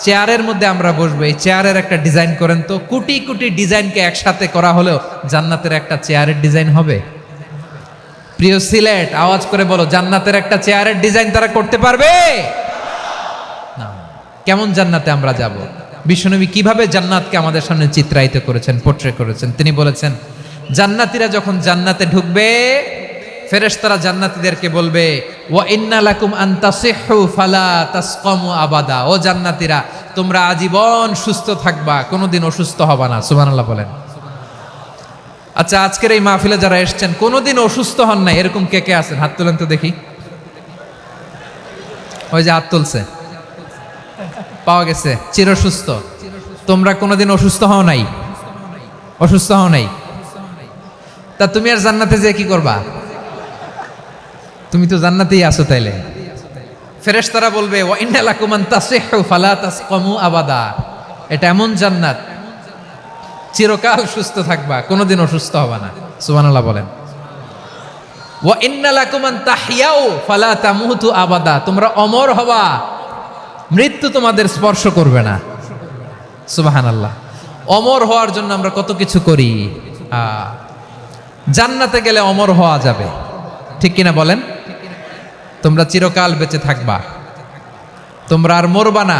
চেয়ারের মধ্যে আমরা বসবো, এই চেয়ারের একটা ডিজাইন করেন তো, কোটি কোটি ডিজাইনকে একসাথে করা হলেও জান্নাতের একটা চেয়ারের ডিজাইন হবে? প্রিয় সিলেট, আওয়াজ করে বলো, জান্নাতের একটা চেয়ারের ডিজাইন তারা করতে পারবে না। কেমন জান্নাতে আমরা যাব? বিশ্বনবী কিভাবে জান্নাতকে আমাদের সামনে চিত্রায়িত করেছেন, পোট্রে করেছেন? তিনি বলেছেন, জান্নাতীরা যখন জান্নাতে ঢুকবে, ফেরেশতারা জান্নাতীদেরকে বলবে, ওয়া ইন্না লাকুম আন তাসিহু ফালা তাসকামু আবাদা। ও জান্নাতীরা, তোমরা আজীবন সুস্থ থাকবা, কোনোদিন অসুস্থ হবা না। সুবহানাল্লাহ বলেন। আচ্ছা, আজকের এই মাহফিলে যারা এসেছেন কোনোদিন অসুস্থ হন না, এরকম কে কে আছেন? হাত তোলেন তো দেখি। ওই যে হাত তুলছে, পাওয়া গেছে, চিরসুস্থ। তোমরা কোনোদিন অসুস্থ হও নাই? অসুস্থ হও নাই? তা তুমি আর জান্নাতে যেয়ে কি করবা? তুমি তো জান্নাতেই আছো তাইলে। ফেরেশতারা বলবে, ওয়া ইন্না লাকুম আন তাসিহু ফালা তাসকামু আবাদা। এটা এমন জান্নাত, চিরকাল সুস্থ থাকবা, কোনোদিন অসুস্থ হবা না। সুবহানাল্লাহ বলেন। ওয়া ইন্না লাকুম আন তাহইয়াউ ফালা তামুতু আবাদা। তোমরা অমর হবা, মৃত্যু তোমাদের স্পর্শ করবে না। সুবহানাল্লাহ। অমর হওয়ার জন্য আমরা কত কিছু করি। জান্নাতে গেলে অমর হওয়া যাবে, ঠিক কিনা বলেন? তোমরা চিরকাল বেঁচে থাকবা, তোমরা আর মরবা না।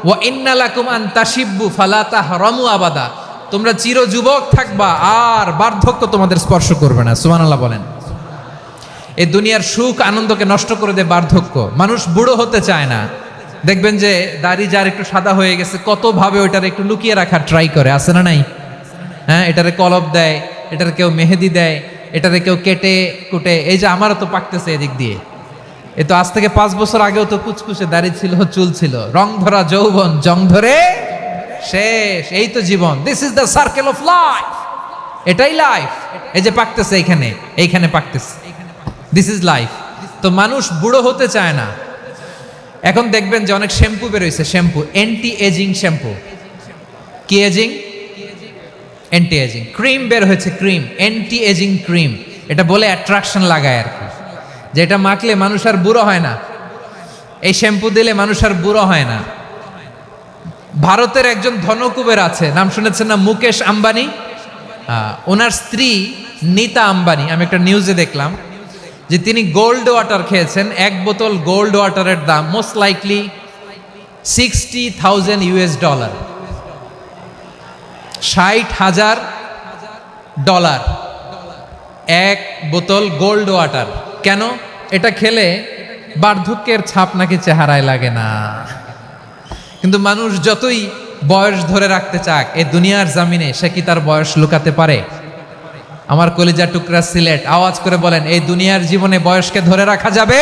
ওয়া ইন্না লাকুম আন তাশিব্বু ফালা তাহরামু আবাদা। তোমরা চির যুবক থাকবা, আর বার্ধক্য তোমাদের স্পর্শ করবে না। সুবহানাল্লাহ বলেন। এই দুনিয়ার সুখ আনন্দকে নষ্ট করে দেয় বার্ধক্য। মানুষ বুড়ো হতে চায় না। দেখবেন যে দাড়ি যার একটু সাদা হয়ে গেছে, কত ভাবে ওইটার একটু লুকিয়ে রাখার ট্রাই করে, আছে না নাই? হ্যাঁ, এটারে কলপ দেয়, এটার কেউ মেহেদি দেয়, এটারে কেউ কেটে কুটে। এই যে আমারও তো পাকতেছে এদিক দিয়ে। এ তো আজ থেকে 5 বছর আগেও তো কুচকুচে দাড়ি ছিল, চুল ছিল, রং ধরা যৌবন, জং ধরে শেষ। এই তো জীবন। This is the circle of life. এটাই লাইফ। এই যে পাকতেছে এইখানে পাকতেছে, দিস ইজ লাইফ। তো মানুষ বুড়ো হতে চায় না। এখন দেখবেন যে অনেক শ্যাম্পু বেরোইছে, শ্যাম্পু, অ্যান্টি এজিং শ্যাম্পু। কি এজিং? Anti ageing. ক্রিম বের হয়েছে, ক্রিম, অ্যান্টি এজিং ক্রিম। এটা বলে অ্যাট্রাকশন লাগায় আর কি, যে এটা মাখলে মানুষ আর বুড়ো হয় না, এই শ্যাম্পু দিলে মানুষ আর বুড়ো হয় না। ভারতের একজন ধনকুবের আছে, নাম শুনেছেন না? মুকেশ আম্বানি। ওনার স্ত্রী নীতা আম্বানি, আমি একটা নিউজে দেখলাম যে তিনি গোল্ড ওয়াটার খেয়েছেন। 1 বোতল গোল্ড ওয়াটারের দাম মোস্ট লাইকলি $60,000 $60,000 1 বোতল গোল্ড ওয়াটার। কেন? এটা খেলে বার্ধক্যের ছাপ নাকি চেহারায় লাগে না। কিন্তু মানুষ যতই বয়স ধরে রাখতে চাক, এই দুনিয়ার জামিনে সে কি তার বয়স লুকাতে পারে? আমার কলিজা টুকরা সিলেট, আওয়াজ করে বলেন, এই দুনিয়ার জীবনে বয়সকে ধরে রাখা যাবে?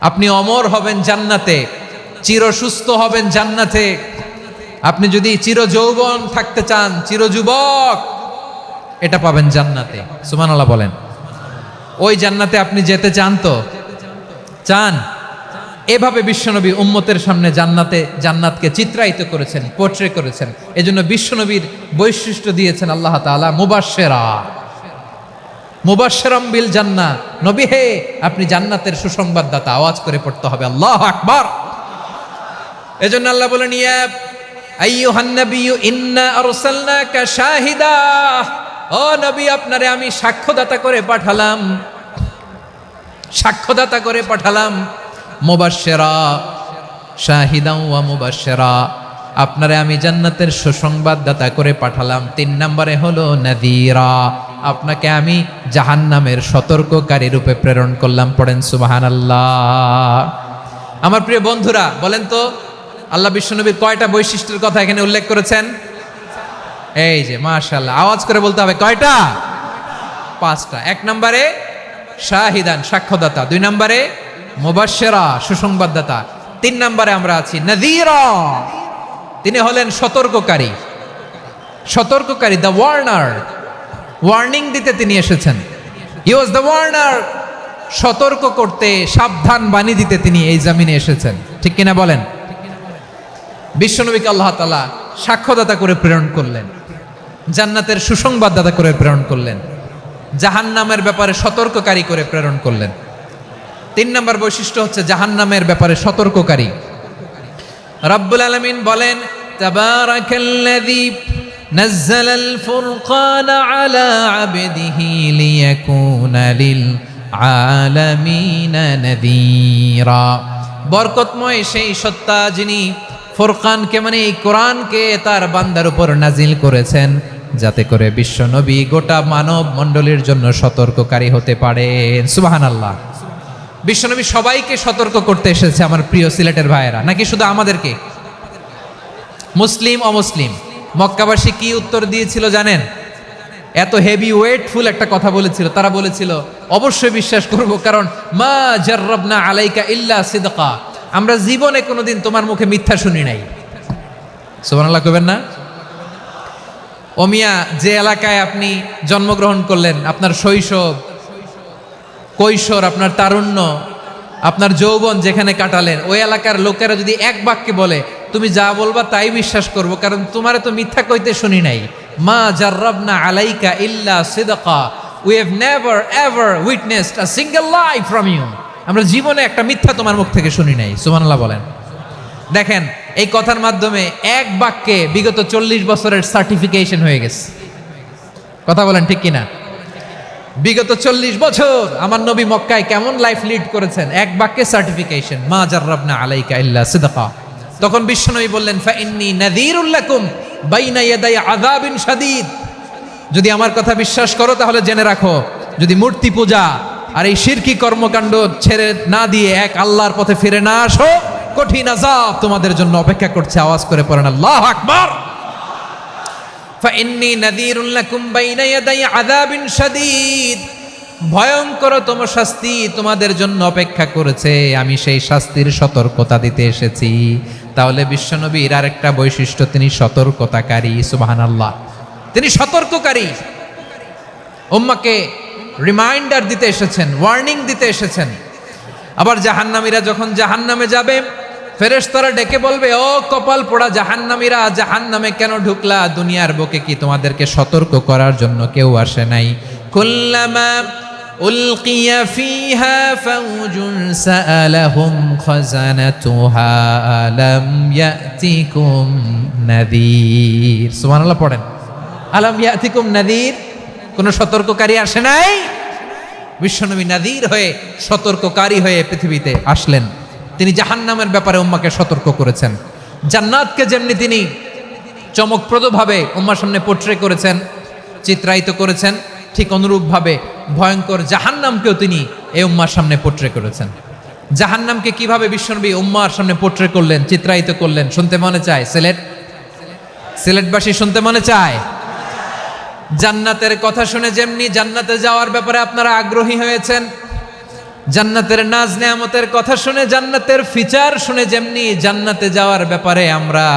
আপনি অমর হবেন জান্নাতে, চির সুস্থ হবেন জান্নাতে। আপনি যদি চির যৌবন থাকতে চান, চির যুবক, এটা পাবেন জান্নাতে। সুবহানাল্লাহ বলেন। ওই জান্নাতে আপনি যেতে চান তো? চান? এভাবে বিশ্বনবী উম্মতের সামনে জান্নাতকে চিত্রায়িত করেছেন, পোট্রে করেছেন। এজন্য বিশ্বনবীর বৈশিষ্ট্য দিয়েছেন আল্লাহ তাআলা মুবাশশিরাম বিল জান্নাহ। নবী হে, আপনি জান্নাতের সুসংবাদদাতা। আওয়াজ করে পড়তে হবে আল্লাহু আকবার। এজন্য আল্লাহ বলেন, ইয়া আইয়ুহান নাবিয়্যু ইন্না আরসালনাকা শাহিদা। ও নবী, আপনারে আমি সাক্ষ্যদাতা করে পাঠালাম, সাক্ষ্যদাতা করে পাঠালাম। মুবাশশিরা, শাহিদান ওয়া মুবাশশিরা, আপনারে আমি জান্নাতের সুসংবাদদাতা করে পাঠালাম। 3 নম্বরে হলো নাযীরা, আপনাকে আমি জাহান্নামের সতর্ককারী রূপে প্রেরণ করলাম। পড়েন সুবহানাল্লাহ। আমার প্রিয় বন্ধুরা, বলেন তো আল্লাহ বিশ্বনবীর কয়টা বৈশিষ্ট্যের কথা এখানে উল্লেখ করেছেন? এই যে মাশাআল্লাহ, আওয়াজ করে বলতে হবে, কয়টা? 5টা। 1 নম্বরে শাহিদান, সাক্ষ্যদাতা। 2 নম্বরে মুবাশশিরা, সুসংবাদদাতা। 3 নম্বরে আমরা আছি নাযীরা, তিনি হলেন সতর্ককারী। সতর্ককারী, দ্য ওয়ার্নার, ওয়ার্নিং দিতে তিনি এসেছেন। হি ওয়াজ দ্য ওয়ার্নার, সতর্ক করতে, সাবধান বাণী দিতে তিনি এই জমিনে এসেছেন। ঠিক কিনা বলেন? বিশ্বনবীকে আল্লাহ তাআলা সাক্ষ্যদাতা করে প্রেরণ করলেন, জান্নাতের সুসংবাদদাতা করে প্রেরণ করলেন। জাহান্নামের ব্যাপারে সতর্ককারী করে প্রেরণ করলেন। 3 নম্বর বৈশিষ্ট্য হচ্ছে জাহান্নামের ব্যাপারে সতর্ককারী। রব্বুল আলামিন বলেন, তাবারাকাল্লাযী নাযালাল ফুরকানা আলা আবদিহি লিয়াকুনা লিল আলামিনা নাযীরা। বরকতময় সেই সত্তা যিনি ফুরকানকে মানে এই কোরআনকে তার বান্দার উপর নাজিল করেছেন, যাতে করে বিশ্ব নবী গোটা মানব মণ্ডলীর জন্য সতর্ককারী হতে পারেন। সুবহানাল্লাহ। বিশ্বনবী সবাইকে সতর্ক করতে এসেছে আমার প্রিয় সিলেটের ভাইয়েরা, নাকি শুধু আমাদেরকে? মুসলিম অমুসলিম মক্কাবাসী কি উত্তর দিয়েছিল জানেন? এত হেভি ওয়েটফুল একটা কথা বলেছিল। তারা বলেছিল অবশ্যই বিশ্বাস করব, কারণ মা জাররাবনা আলাইকা ইল্লা সিদকা, আমরা জীবনে কোনোদিন তোমার মুখে মিথ্যা শুনি নাই। সুবহানাল্লাহ কইবেন না? ও মিয়া, যে এলাকায় আপনি জন্মগ্রহণ করলেন, আপনার শৈশব কৈশোর, আপনার তারুণ্য, আপনার যৌবন যেখানে কাটালেন, ওই এলাকার লোকেরা যদি এক বাক্যে বলে তুমি যা বলবা তাই বিশ্বাস করব, কারণ তোমারে তো মিথ্যা কইতে শুনি নাই। মা জাররাবনা আলাইকা ইল্লা সিদকা, we have never ever witnessed a single lie from you, আমরা জীবনে একটা মিথ্যা তোমার মুখ থেকে শুনি নাই। সুবহানাল্লাহ বলেন। দেখেন, এই কথার মাধ্যমে এক বাক্যে বিগত 40 বছরের সার্টিফিকেশন হয়ে গেছে। কথা বলেন ঠিক কিনা? বিগত 40 বছর আমার নবী মক্কায় কেমন লাইফ লিড করেছেন, এক বাক্যে সার্টিফিকেশন, মা জাররাবনা আলাইকা ইল্লা সিদকা। তখন বিশ্বনবী বললেন, ফাইন্নী নাযীরুল লাকুম বাইনা ইয়াদাই আযাবিন শাদীদ, যদি আমার কথা বিশ্বাস করো তাহলে জেনে রাখো, যদি মূর্তি পূজা আর এই শিরকি কর্মকাণ্ড ছেড়ে না দিয়ে এক আল্লাহর পথে ফিরে না আসো, কঠিন আযাব তোমাদের জন্য অপেক্ষা করছে। আওয়াজ করে পড়েন আল্লাহু আকবার। ফাইন্নী নাযীরুল লাকুম বাইনা ইয়াদাই আযাবিন শাদীদ, ভয়ঙ্করতম শাস্তি তোমাদের জন্য অপেক্ষা করেছে, আমি সেই শাস্তির সতর্কতা দিতে এসেছি। তাহলে বিশ্বনবীর আরেকটা বৈশিষ্ট্য, তিনি সতর্কতাকারী। সুবহানাল্লাহ, তিনি সতর্ককারী। উম্মাহকে রিমাইন্ডার দিতে এসেছেন, ওয়ার্নিং দিতে এসেছেন। আবার জাহান্নামীরা যখন জাহান্নামে যাবে, ফেরেশতারা ডেকে বলবে, ও কপাল পোড়া জাহান্নামীরা, জাহান্নামে কেন ঢুকলা? দুনিয়ার বুকে কি তোমাদেরকে সতর্ক করার জন্য কেউ আসে নাই? কুল্লামা উলকিয়া ফিহা ফাউজুন সাআলাহুম খাযানাতুহা আলাম ইয়াতিকুম নাযীর। সুবহানাল্লাহ পড়েন, আলাম ইয়াতিকুম নাযীর, কোন সতর্ককারী আসে নাই? বিশ্বনবী নাযীর হয়ে, সতর্ককারী হয়ে পৃথিবীতে আসলেন। তিনি জাহান্নামের ব্যাপারে উম্মাকে সতর্ক করেছেন। জান্নাতকে যেমনি তিনি চমকপ্রদভাবে উম্মার সামনে পোট্রে করেছেন, চিত্রায়িত করেছেন, ঠিক অনুরূপভাবে ভয়ঙ্কর জাহান্নামকেও তিনি এই উম্মার সামনে পোট্রে করেছেন। জাহান্নামকে কিভাবে বিশ্বনবী উম্মার সামনে পোট্রে করলেন, চিত্রায়িত করলেন, শুনতে মনে চায়? সিলেটবাসী শুনতে মনে চায়? জান্নাতের কথা শুনে যেমনি জান্নাতে যাওয়ার ব্যাপারে আপনারা আগ্রহী হয়েছেন, জান্নাতের নাজ নেয়ামতের কথা শুনে, জান্নাতের ফিচার শুনে যেমনি জান্নাতে যাওয়ার ব্যাপারে আমরা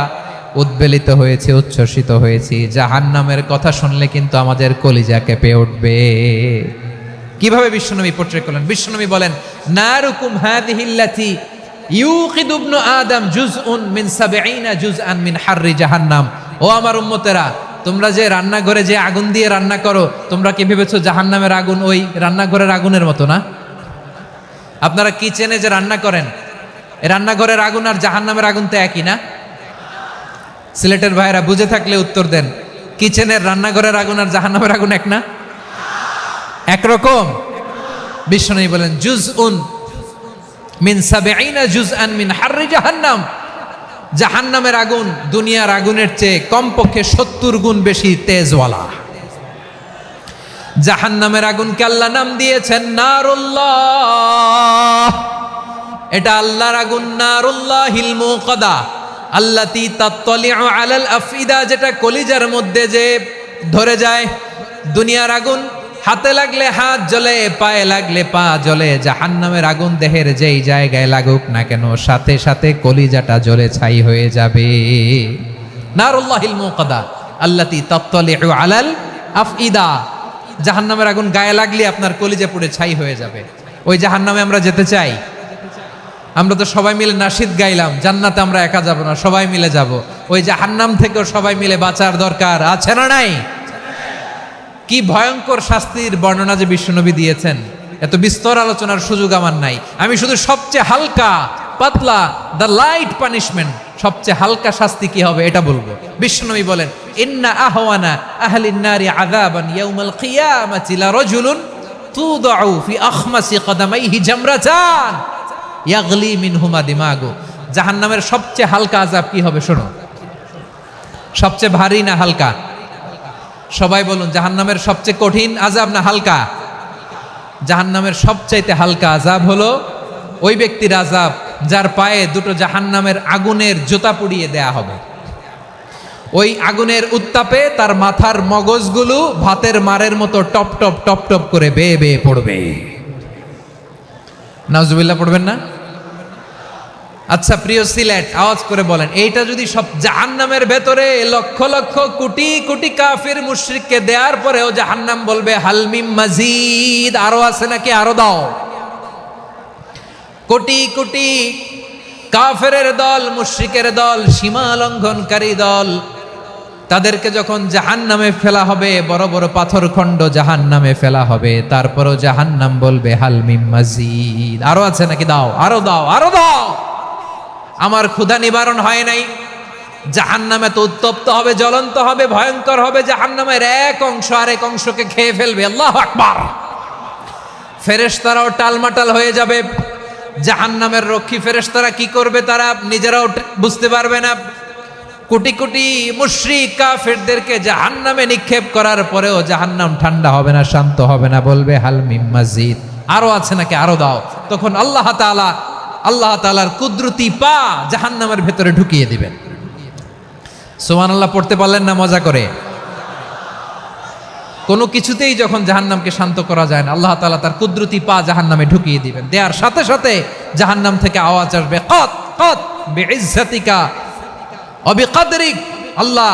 উদ্বেলিত হয়েছি, উচ্ছ্বসিত হয়েছি, জাহান্নামের কথা শুনলে কিন্তু আমাদের কলিজা কেঁপে উঠবে। কিভাবে বিশ্বনবী পোট্রে করলেন? বিশ্বনবী বলেন, নারুকুম হাযিহিল্লাতী ইউকিদু ইবনু আদম জুজউন মিন ৭০ জুজআন মিন হাররি জাহান্নাম। ও আমার উম্মতেরা, তোমরা যে রান্নাঘরে যে আগুন দিয়ে রান্না করো, তোমরা কি ভেবেছো জাহান্নামের আগুন ওই রান্নাঘরের আগুনের মতো না? আপনারা কিচেনে যে রান্না করেন, রান্নাঘরের আগুন আর জাহান্নামের আগুন তো একই না? সিলেটের ভাইরা বুঝে থাকলে উত্তর দেন, কিচেনের রান্নাঘরের আগুন আর জাহান্নামের আগুন এক না? একরকম। বিশ্বনবী বলেন, জুজউন মিন ৭০ জুজআন মিন হাররি জাহান্নাম, জাহান্নামের আগুন দুনিয়ার আগুনের চেয়ে কমপক্ষে ৭০ গুণ বেশি তেজওয়ালা। জাহান্নামের আগুনকে আল্লাহ নাম দিয়েছেন নারুল্লাহ। এটা আল্লাহর আগুন, নারুল্লাহিল মুকাদা আল্লাতী তাত্তালিউ আলাল আফইদা, যেটা কলিজার মধ্যে যে ধরে যায়। দুনিয়ার আগুন হাতে লাগলে হাত জ্বলে, পায়ে লাগলে পা জ্বলে। জাহান্নামের আগুন দেহের যেই জায়গায় লাগুক না কেন, সাথে সাথে কলিজাটা জ্বলে ছাই হয়ে যাবে। নারুল্লাহিল মুকাদা আল্লাতী তাত্তালিউ আলাল আফইদা, জাহান্নামের আগুন গায়ে লাগলে আপনার কলিজা পুড়ে ছাই হয়ে যাবে। ওই জাহান্নামে আমরা যেতে চাই? আমরা তো সবাই মিলে নাশিদ গাইলাম, জান্নাতে আমরা একা যাব না, সবাই মিলে যাব। ওই জাহান্নাম থেকেও সবাই মিলে বাঁচার দরকার আছে না নাই? কি ভয়ঙ্কর শাস্তির বর্ণনা যে বিশ্বনবী দিয়েছেন, এত বিস্তর আলোচনার সুযোগ আমার নাই। আমি শুধু সবচেয়ে হালকা পাতলা, দ্য লাইট পানিশমেন্ট, সবচেয়ে হালকা শাস্তি কি হবে এটা বলবো। বিশ্বনবী বলেন, ইন্না আহওয়ানা আহলিন নারি আযাবান ইয়াউমাল কিয়ামাতি লারাজুলুন তুদাউ ফি আখমাসি কদামাইহি জামরাতান ইয়াগলি মিনহুমা দিমাগু। জাহান্নামের সবচেয়ে হালকা আযাব কি হবে শোনো। সবচেয়ে ভারী না হালকা? সবাই বলুন, জাহান্নামের সবচেয়ে কঠিন আযাব না হালকা? জাহান্নামের সবচাইতে হালকা আযাব হলো ওই ব্যক্তির আযাব যার পায়ে দুটো জাহান্নামের আগুনের জুতা পুড়িয়ে দেয়া হবে। ওই আগুনের উত্তাপে তার মাথার মগজগুলো ভাতের মারের মতো টপ টপ টপ টপ করে বেয়ে বেয়ে পড়বে। নাউজুবিল্লাহ পড়বেন না? আচ্ছা প্রিয় সিলেট, আওয়াজ করে বলেন, এইটা যদি সব জাহান্নামের ভেতরে লক্ষ লক্ষ কোটি কোটি কাফির মুশরিককে দেওয়ার পরেও জাহান্নাম বলবে হালমিম মাজিদ, আরো আছে নাকি, আরো দাও। কোটি কোটি কাফেরের দল, মুশরিকের দল, সীমা লঙ্ঘনকারী দল, তাদেরকে যখন জাহান্নামে ফেলা হবে, বড় বড় পাথর খণ্ড জাহান্নামে ফেলা হবে, তারপরও জাহান্নাম বলবে হালমিম মাজিদ, আরো আছে নাকি, দাও, আরো দাও, আরো দাও। আমার ক্ষুধা নিবারণ হয় নাই। জাহান্নামে তো উত্তপ্ত হবে, জ্বলন্ত হবে, ভয়ঙ্কর হবে। জাহান্নামের এক অংশ আরেক অংশকে খেয়ে ফেলবে। আল্লাহু আকবার। ফেরেশতারাও টালমাটাল হয়ে যাবে। জাহান্নামের রক্ষী ফেরেশতারা কি করবে তারা নিজেরাও বুঝতে পারবে না। কোটি কোটি মুশরিক কাফেরদেরকে জাহান্নামে নিক্ষেপ করার পরেও জাহান্নাম ঠান্ডা হবে না, শান্ত হবে না, বলবে হালমিম মাজিদ, আরো আছে নাকি, আরো দাও। তখন আল্লাহ তাআলার কুদরতি পা জাহান্নামের ভেতরে ঢুকিয়ে দিবেন। সুবহানাল্লাহ পড়তে পারলেন না মজা করে? কোনো কিছুতেই যখন জাহান্নামকে শান্ত করা যায় না, আল্লাহ তাআলা তার কুদরতি পা জাহান্নামে ঢুকিয়ে দিবেন। দেওয়ার সাথে সাথে জাহান্নাম থেকে আওয়াজ আসবে, কত কত বিইজ্জাতিকা ওয়া বিকদরিক, আল্লাহ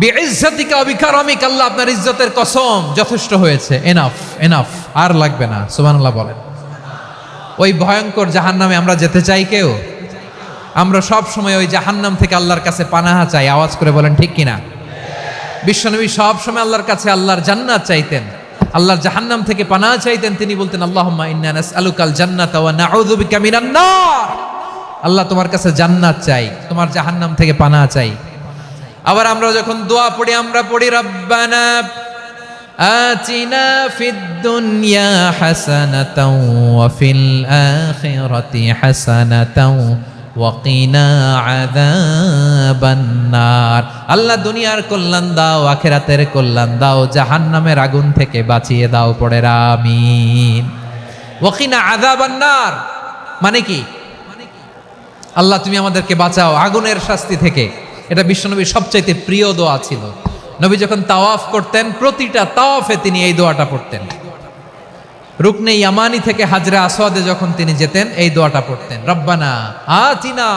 বিইজ্জাতিকা ওয়া বিকারামিক, আল্লাহ আপনার ইজ্জতের কসম, যথেষ্ট হয়েছে, এনাফ এনাফ, আর লাগবে না। সুবহানাল্লাহ বলেন। ওই ভয়ঙ্কর জাহান্নামে আমরা যেতে চাই কেউ? আমরা সব সময় ওই জাহান্নাম থেকে আল্লাহর কাছে পানাহা চাই। আওয়াজ করে বলেন ঠিক কিনা? বিশ্বনবী সব সময় আল্লাহর কাছে আল্লাহর জান্নাত চাইতেন, আল্লাহর জাহান্নাম থেকে পানাহা চাইতেন। তিনি বলতেন, আল্লাহুম্মা ইন্না নাসআলুকাল জান্নাতা ওয়া নাউযু বিকা মিনান নার। আল্লাহ তোমার কাছে জান্নাত চাই, তোমার জাহান্নাম থেকে পানাহা চাই। আবার আমরা যখন দোয়া পড়ি, আমরা পড়ি রব্বানা আতিনা ফিদ দুনিয়া হাসানাতাও ওয়া ফিল আখিরাতি হাসানাতাও ওয়া কিনা আযাবান নার। আল্লাহ দুনিয়ার কল্যাণ দাও, আখিরাতের কল্যাণ দাও, জাহান্নামের আগুন থেকে বাঁচিয়ে দাও, পড়ে আমিন। ওয়া কিনা আযাবান নার মানে কি? আল্লাহ তুমি আমাদেরকে বাঁচাও আগুনের শাস্তি থেকে। এটা বিশ্বনবীর সবচাইতে প্রিয় দোয়া ছিল। নবী যখন তাওয়াফ করতেন, প্রতিটা তাওয়াফে তিনি এই দোয়াটা পড়তেন। রুকনে ইয়ামানি থেকে হাজরে আসওয়াদে যখন তিনি যেতেন, এই দোয়াটা পড়তেন, রব্বানা আতিনা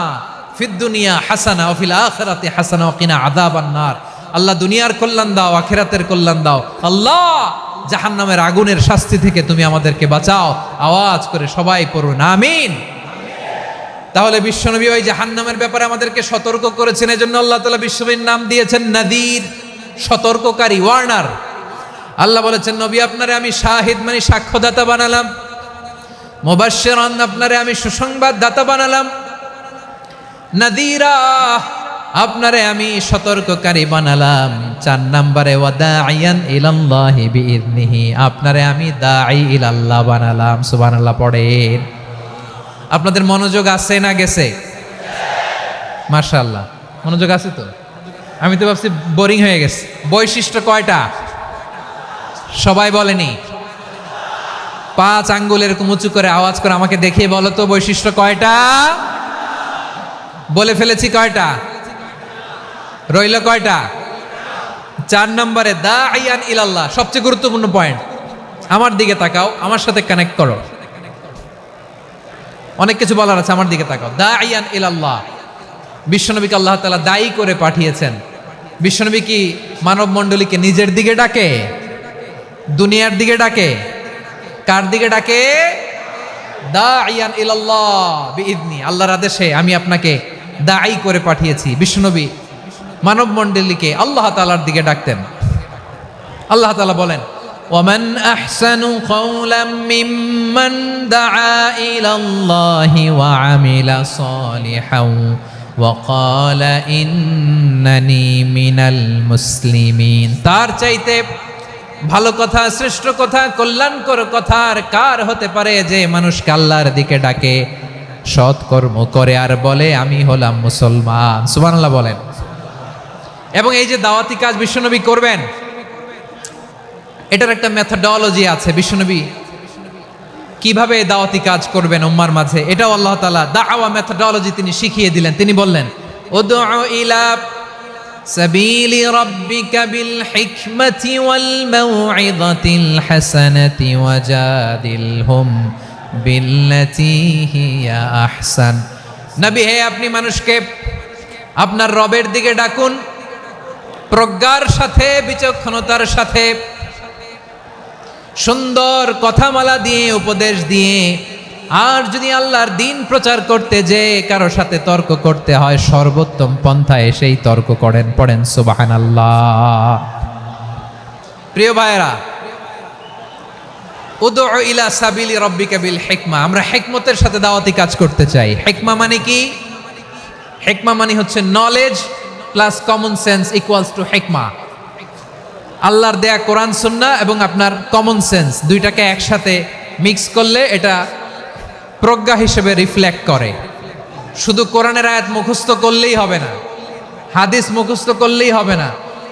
ফিদ দুনিয়া হাসানা ওয়া ফিল আখিরাতি হাসানা ওয়া কিনা আযাবান নার। আল্লাহ দুনিয়ার কল্যাণ দাও, আখিরাতের কল্যাণ দাও। আল্লাহ জাহান্নামের আগুনের শাস্তি থেকে তুমি আমাদেরকে বাঁচাও। আওয়াজ করে সবাই পড়ুন আমিন। তাহলে বিশ্বনবী ওই জাহান্নামের ব্যাপারে আমাদেরকে সতর্ক করেছেন। এজন্য আল্লাহ তাআলা বিশ্বনবীর নাম দিয়েছেন নাযীর, সতর্ককারী, ওয়ার্নার। আল্লাহ বলেছেন, নবী আপনারে আমি শাহিদ মানে সাক্ষ্যদাতা বানালাম, মুবাশশিরান আপনারে আমি সুসংবাদ দাতা বানালাম, নাযীরা আপনারে আমি সতর্ককারী বানালাম। 4 নম্বরে ওয়া দাঈয়ান ইলাল্লাহি বিইذনিহি, আপনারে আমি দাঈ ইলাল্লাহ বানালাম। সুবহানাল্লাহ পড়েন। আপনাদের মনোযোগ আছে না গেছে? মাশাআল্লাহ মনোযোগ আছে তো? আমি তো ভাবছি বোরিং হয়ে গেছে। বৈশিষ্ট্য কয়টা? সবাই বলেনি? 5 আঙ্গুল এরকম উঁচু করে আওয়াজ করে আমাকে দেখিয়ে বলো তো বৈশিষ্ট্য কয়টা? বলে ফেলেছি কয়টা? রইল কয়টা? 4 নম্বরে দাঈয়ান ইলাল্লাহ, সবচেয়ে গুরুত্বপূর্ণ পয়েন্ট। আমার দিকে তাকাও, আমার সাথে কানেক্ট করো। অনেক কিছু বলার আছে, আমার দিকে তাকাও। দাঈয়ান ইলাল্লাহ, বিশ্বনবীকে আল্লাহ তাআলা দায়ী করে পাঠিয়েছেন। বিশ্বনবী কি মানব মণ্ডলীকে নিজের দিকে ডাকে? দুনিয়ার দিকে ডাকে? কার দিকে ডাকে? দাঈয়ান ইলাল্লাহ বিইذনি, আল্লাহর আদেশে আমি আপনাকে দায়ী করে পাঠিয়েছি। বিশ্বনবী মানব মণ্ডলীকে আল্লাহ তাআলার দিকে ডাকতেন। আল্লাহ তাআলা বলেন, ওয়ামান আহসানু কাওলাম মিম্মান দাআ ইলাল্লাহি ওয়া আমিলা সালিহান ওয়া ক্বালা ইন্নানি মিনাল মুসলিমিন। তার চাইতে ভালো কথা, শ্রেষ্ঠ কথা, কল্যাণকর কথা আর কার হতে পারে যে মানুষকে আল্লাহর দিকে ডাকে, সৎকর্ম করে আর বলে আমি হলাম মুসলমান। সুবহানাল্লাহ বলেন। এবং এই যে দাওয়াতি কাজ বিশ্বনবী করবেন, এটার একটা মেথডোলজি আছে। বিশ্বনবী কিভাবে দাওয়াতি কাজ করবেন উম্মার মাঝে, এটাও আল্লাহ তাআলা দাওয়া মেথডোলজি তিনি শিখিয়ে দিলেন। তিনি বললেন, উদউ ইলা সাবিলি রাব্বিকা বিল হিকমাতি ওয়াল মাউইযাতিল হাসানাতি ওয়াজাদিলহুম বিল্লাতি হিয়া আহসান। নবী হে, আপনি মানুষকে আপনার রবের দিকে ডাকুন প্রজ্ঞার সাথে, বিচক্ষণতার সাথে, সুন্দর কথামালা দিয়ে, উপদেশ দিয়ে। আর যদি আল্লাহর দ্বীন প্রচার করতে যে কারো সাথে তর্ক করতে হয়, সর্বোত্তম পন্থায় সেই তর্ক করেন। পড়েন সুবহানাল্লাহ। প্রিয় ভাইয়েরা, উদউ ইলা সাবিলি রাব্বিকা বিল হিকমা, আমরা হিকমতের সাথে দাওয়াতি কাজ করতে চাই। হিকমা মানে কি? হিকমা মানে হচ্ছে knowledge plus common sense equals to হিকমা। আল্লাহর দেয়া কোরআন সুন্নাহ এবং আপনার কমন সেন্স দুইটাকে একসাথে মিক্স করলে এটা প্রজ্ঞা হিসেবে রিফ্লেক্ট করে। শুধু কোরআনের আয়াত মুখস্থ করলেই হবে না, হাদিস মুখস্থ করলেই হবে না,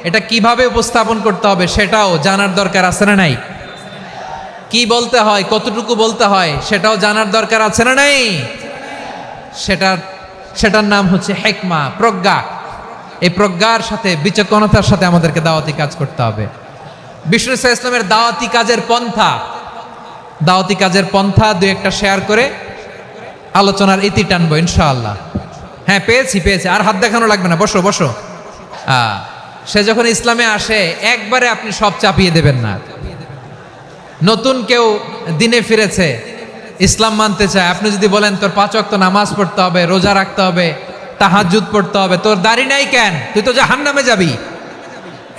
এটা কিভাবে উপস্থাপন করতে হবে সেটাও জানার দরকার আছে না নাই? কি বলতে হয়, কতটুকু বলতে হয় সেটাও জানার দরকার আছে না নাই? সেটার নাম হচ্ছে হিকমা, প্রজ্ঞা। এই প্রজ্ঞার সাথে, বিচক্ষণতার সাথে আমাদেরকে দাওয়াতি কাজ করতে হবে। বিষ্ণু ইসলামের দাওয়াতি কাজের পন্থা দুই একটা শেয়ার করে আলোচনার ইতি টানবো ইনশাআল্লাহ। হ্যাঁ, পেয়েছি। আর হাত দেখানো লাগবে না, বসো বসো। সে যখন ইসলামে আসে একবারে আপনি সব চাপিয়ে দেবেন না। নতুন কেউ দিনে ফিরেছে, ইসলাম মানতে চায়, আপনি যদি বলেন তোর 5 ওয়াক্ত নামাজ পড়তে হবে, রোজা রাখতে হবে, তাহাজ্জুদ পড়তে হবে, তোর দাড়ি নাই কেন, তুই তো জাহান্নামে যাবি,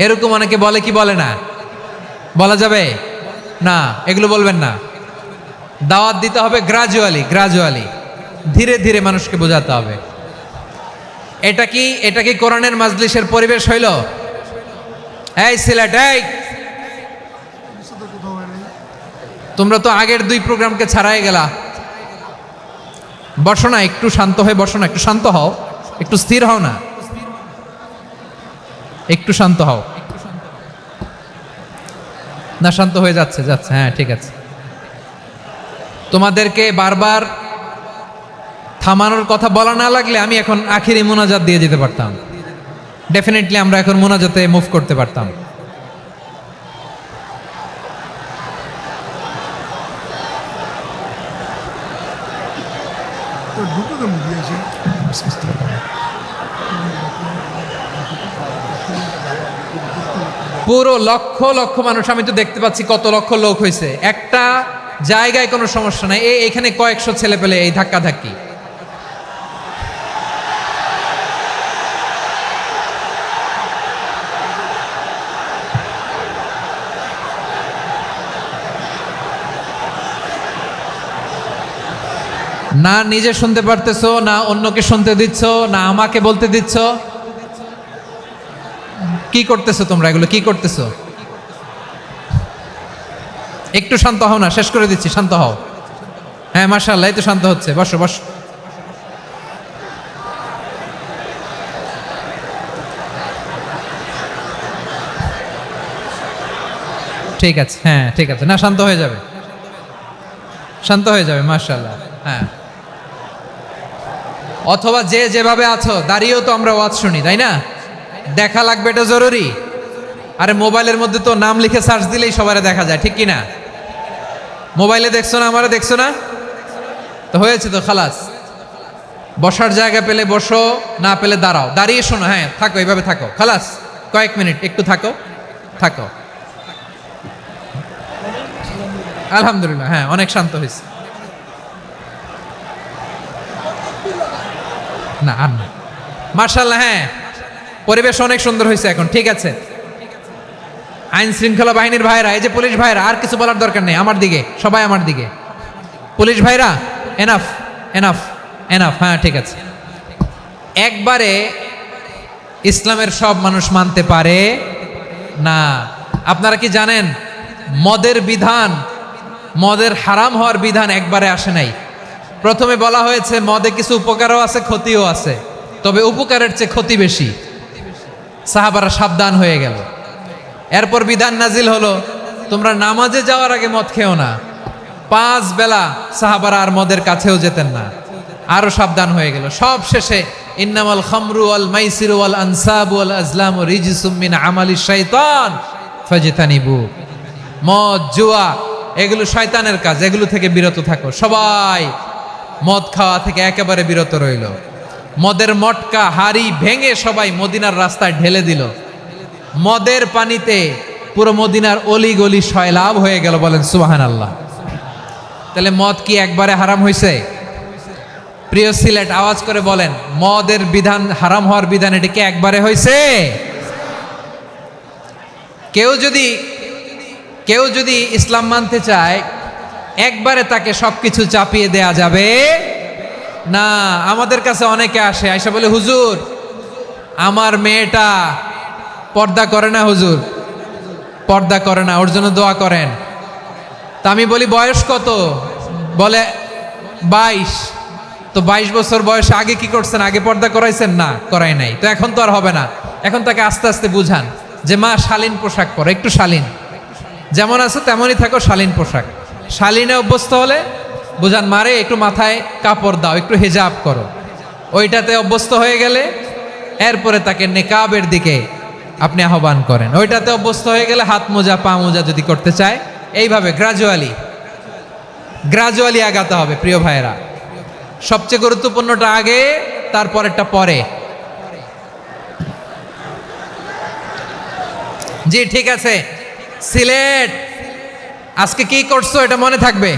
এরকম অনেকে বলে কি বলে না? বলা যাবে না, এগুলো বলবেন না। দাওয়াত দিতে হবে গ্রাজুয়ালি, ধীরে ধীরে মানুষকে বোঝাতে হবে। এটা কি কোরআনের মাজলিসের পরিবেশ হইল? এই সিলেট, এই তোমরা তো আগের 2 প্রোগ্রামকে ছাড়াই গেলা। বসো না, একটু শান্ত হয়ে বসো না, একটু শান্ত হও, একটু স্থির হও না, একটু শান্ত হও না। শান্ত হয়ে যাচ্ছে। হ্যাঁ, ঠিক আছে। তোমাদেরকে বারবার থামানোর কথা বলা না লাগলে আমি এখন আখিরি মোনাজাত দিয়ে যেতে পারতাম। ডেফিনেটলি আমরা এখন মোনাজাতে মুভ করতে পারতাম। পুরো লক্ষ লক্ষ মানুষ, আমি তো দেখতে পাচ্ছি কত লক্ষ লোক হয়েছে একটা জায়গায়, কোনো সমস্যা নাই। এখানে কয়েকশো ছেলে পেলে এই ধাক্কা ধাক্কি। না নিজে শুনতে পারতেছো, না অন্যকে শুনতে দিচ্ছ, না আমাকে বলতে দিচ্ছ। কি করতেছো তোমরা? এগুলো কি করতেছো? একটু শান্ত হও না, শেষ করে দিচ্ছি, শান্ত হও। হ্যাঁ, মাশাআল্লাহ, এই তো শান্ত হচ্ছে। বসো বসো। ঠিক আছে, হ্যাঁ ঠিক আছে। না, শান্ত হয়ে যাবে, শান্ত হয়ে যাবে, মাশাআল্লাহ। হ্যাঁ, অথবা যে যেভাবে আছো দাঁড়িয়েও তো আমরা ওয়াজ শুনি, তাই না? দেখা লাগবে, এটা জরুরি। আরে মোবাইলের মধ্যে তো নাম লিখে সার্চ দিলেই সবারে দেখা যায়, ঠিক কি না? মোবাইলে দেখছো না, আমারে দেখছো না, তো হয়েছে তো, খালাস। বসার জায়গা পেলে বসো, না পেলে দাঁড়াও, দাঁড়িয়ে শোনো। হ্যাঁ, থাকো, এইভাবে থাকো, খালাস। কয়েক মিনিট একটু থাকো। আলহামদুলিল্লাহ, হ্যাঁ, অনেক শান্ত হয়েছে। না আর না, মাশাআল্লাহ। হ্যাঁ, পরিবেশ অনেক সুন্দর হয়েছে এখন, ঠিক আছে। আইন শৃঙ্খলা বাহিনীর ভাইরা, এই যে পুলিশ ভাইরা, আর কিছু বলার দরকার নেই, আমার দিকে, সবাই আমার দিকে। পুলিশ ভাইরা, এনাফ এনাফ এনাফ, হ্যাঁ ঠিক আছে। একবারে ইসলামের সব মানুষ মানতে পারে না। আপনারা কি জানেন মদের বিধান, মদের হারাম হওয়ার বিধান একবারে আসে নাই। প্রথমে বলা হয়েছে মদে কিছু উপকারও আছে, ক্ষতিও আছে, তবে উপকারের চেয়ে ক্ষতি বেশি। সাহাবারা সাবধান হয়ে গেল। এরপর বিধান নাজিল হলো, তোমরা নামাজে যাওয়ার আগে মদ খেও না। 5 বেলা সাহাবারা আর মদের কাছেও যেতেন না, আরো সাবধান হয়ে গেল। সব শেষে ইন্নামাল খামরু ওয়াল মাইসিরু ওয়াল আনসাবু ওয়াল আজলামু রিজসুম মিন আমালিশ শাইতান ফাজতানিবু। মদ, জুয়া এগুলো শয়তানের কাজ, এগুলো থেকে বিরত থাকো। সবাই মদ খাওয়া থেকে একেবারে বিরত রইল। মদের মটকা হাড়ি ভেঙে সবাই মদিনার রাস্তায় ঢেলে দিল। মদের পানিতে পুরো মদিনার অলি গলি সয়লাভ হয়ে গেল। বলেন সুবহানাল্লাহ। তাহলে মদ কি একবারে হারাম হয়েছে? প্রিয় সিলেট, আওয়াজ করে বলেন, মদের বিধান, হারাম হওয়ার বিধান এটা কি একবারে হয়েছে? কেউ যদি ইসলাম মানতে চায় একবারে তাকে সবকিছু চাপিয়ে দেয়া যাবে না। আমাদের কাছে অনেকে আসে, আয়সা বলে, হুজুর আমার মেয়েটা পর্দা করে না, হুজুর পর্দা করে না, ওর জন্য দোয়া করেন। তা আমি বলি বয়স কত? বলে 22। তো 22 বছর বয়সে আগে কি করছেন? আগে পর্দা করাইছেন? না, করাই নাই। তো এখন তো আর হবে না। এখন তাকে আস্তে আস্তে বুঝান যে মা শালীন পোশাক পরো, একটু শালীন, যেমন আছে তেমনই থাকো, শালীন পোশাক। শালীনে অভ্যস্ত হলে বুঝান, মারে একটু মাথায় কাপড় দাও, একটু হেজাব করো। ওইটাতে অভ্যস্ত হয়ে গেলে এরপরে তাকে নেকাবের দিকে আপনি আহ্বান করেন। ওইটাতে অভ্যস্ত হয়ে গেলে হাত মোজা, পা মোজা যদি করতে চায়, এইভাবে গ্রাজুয়ালি আগাতে হবে। প্রিয় ভাইয়েরা, সবচেয়ে গুরুত্বপূর্ণটা আগে, তারপরেরটা পরে। জি ঠিক আছে। সিলেট, আজকে কি করছো এটা মনে থাকবে।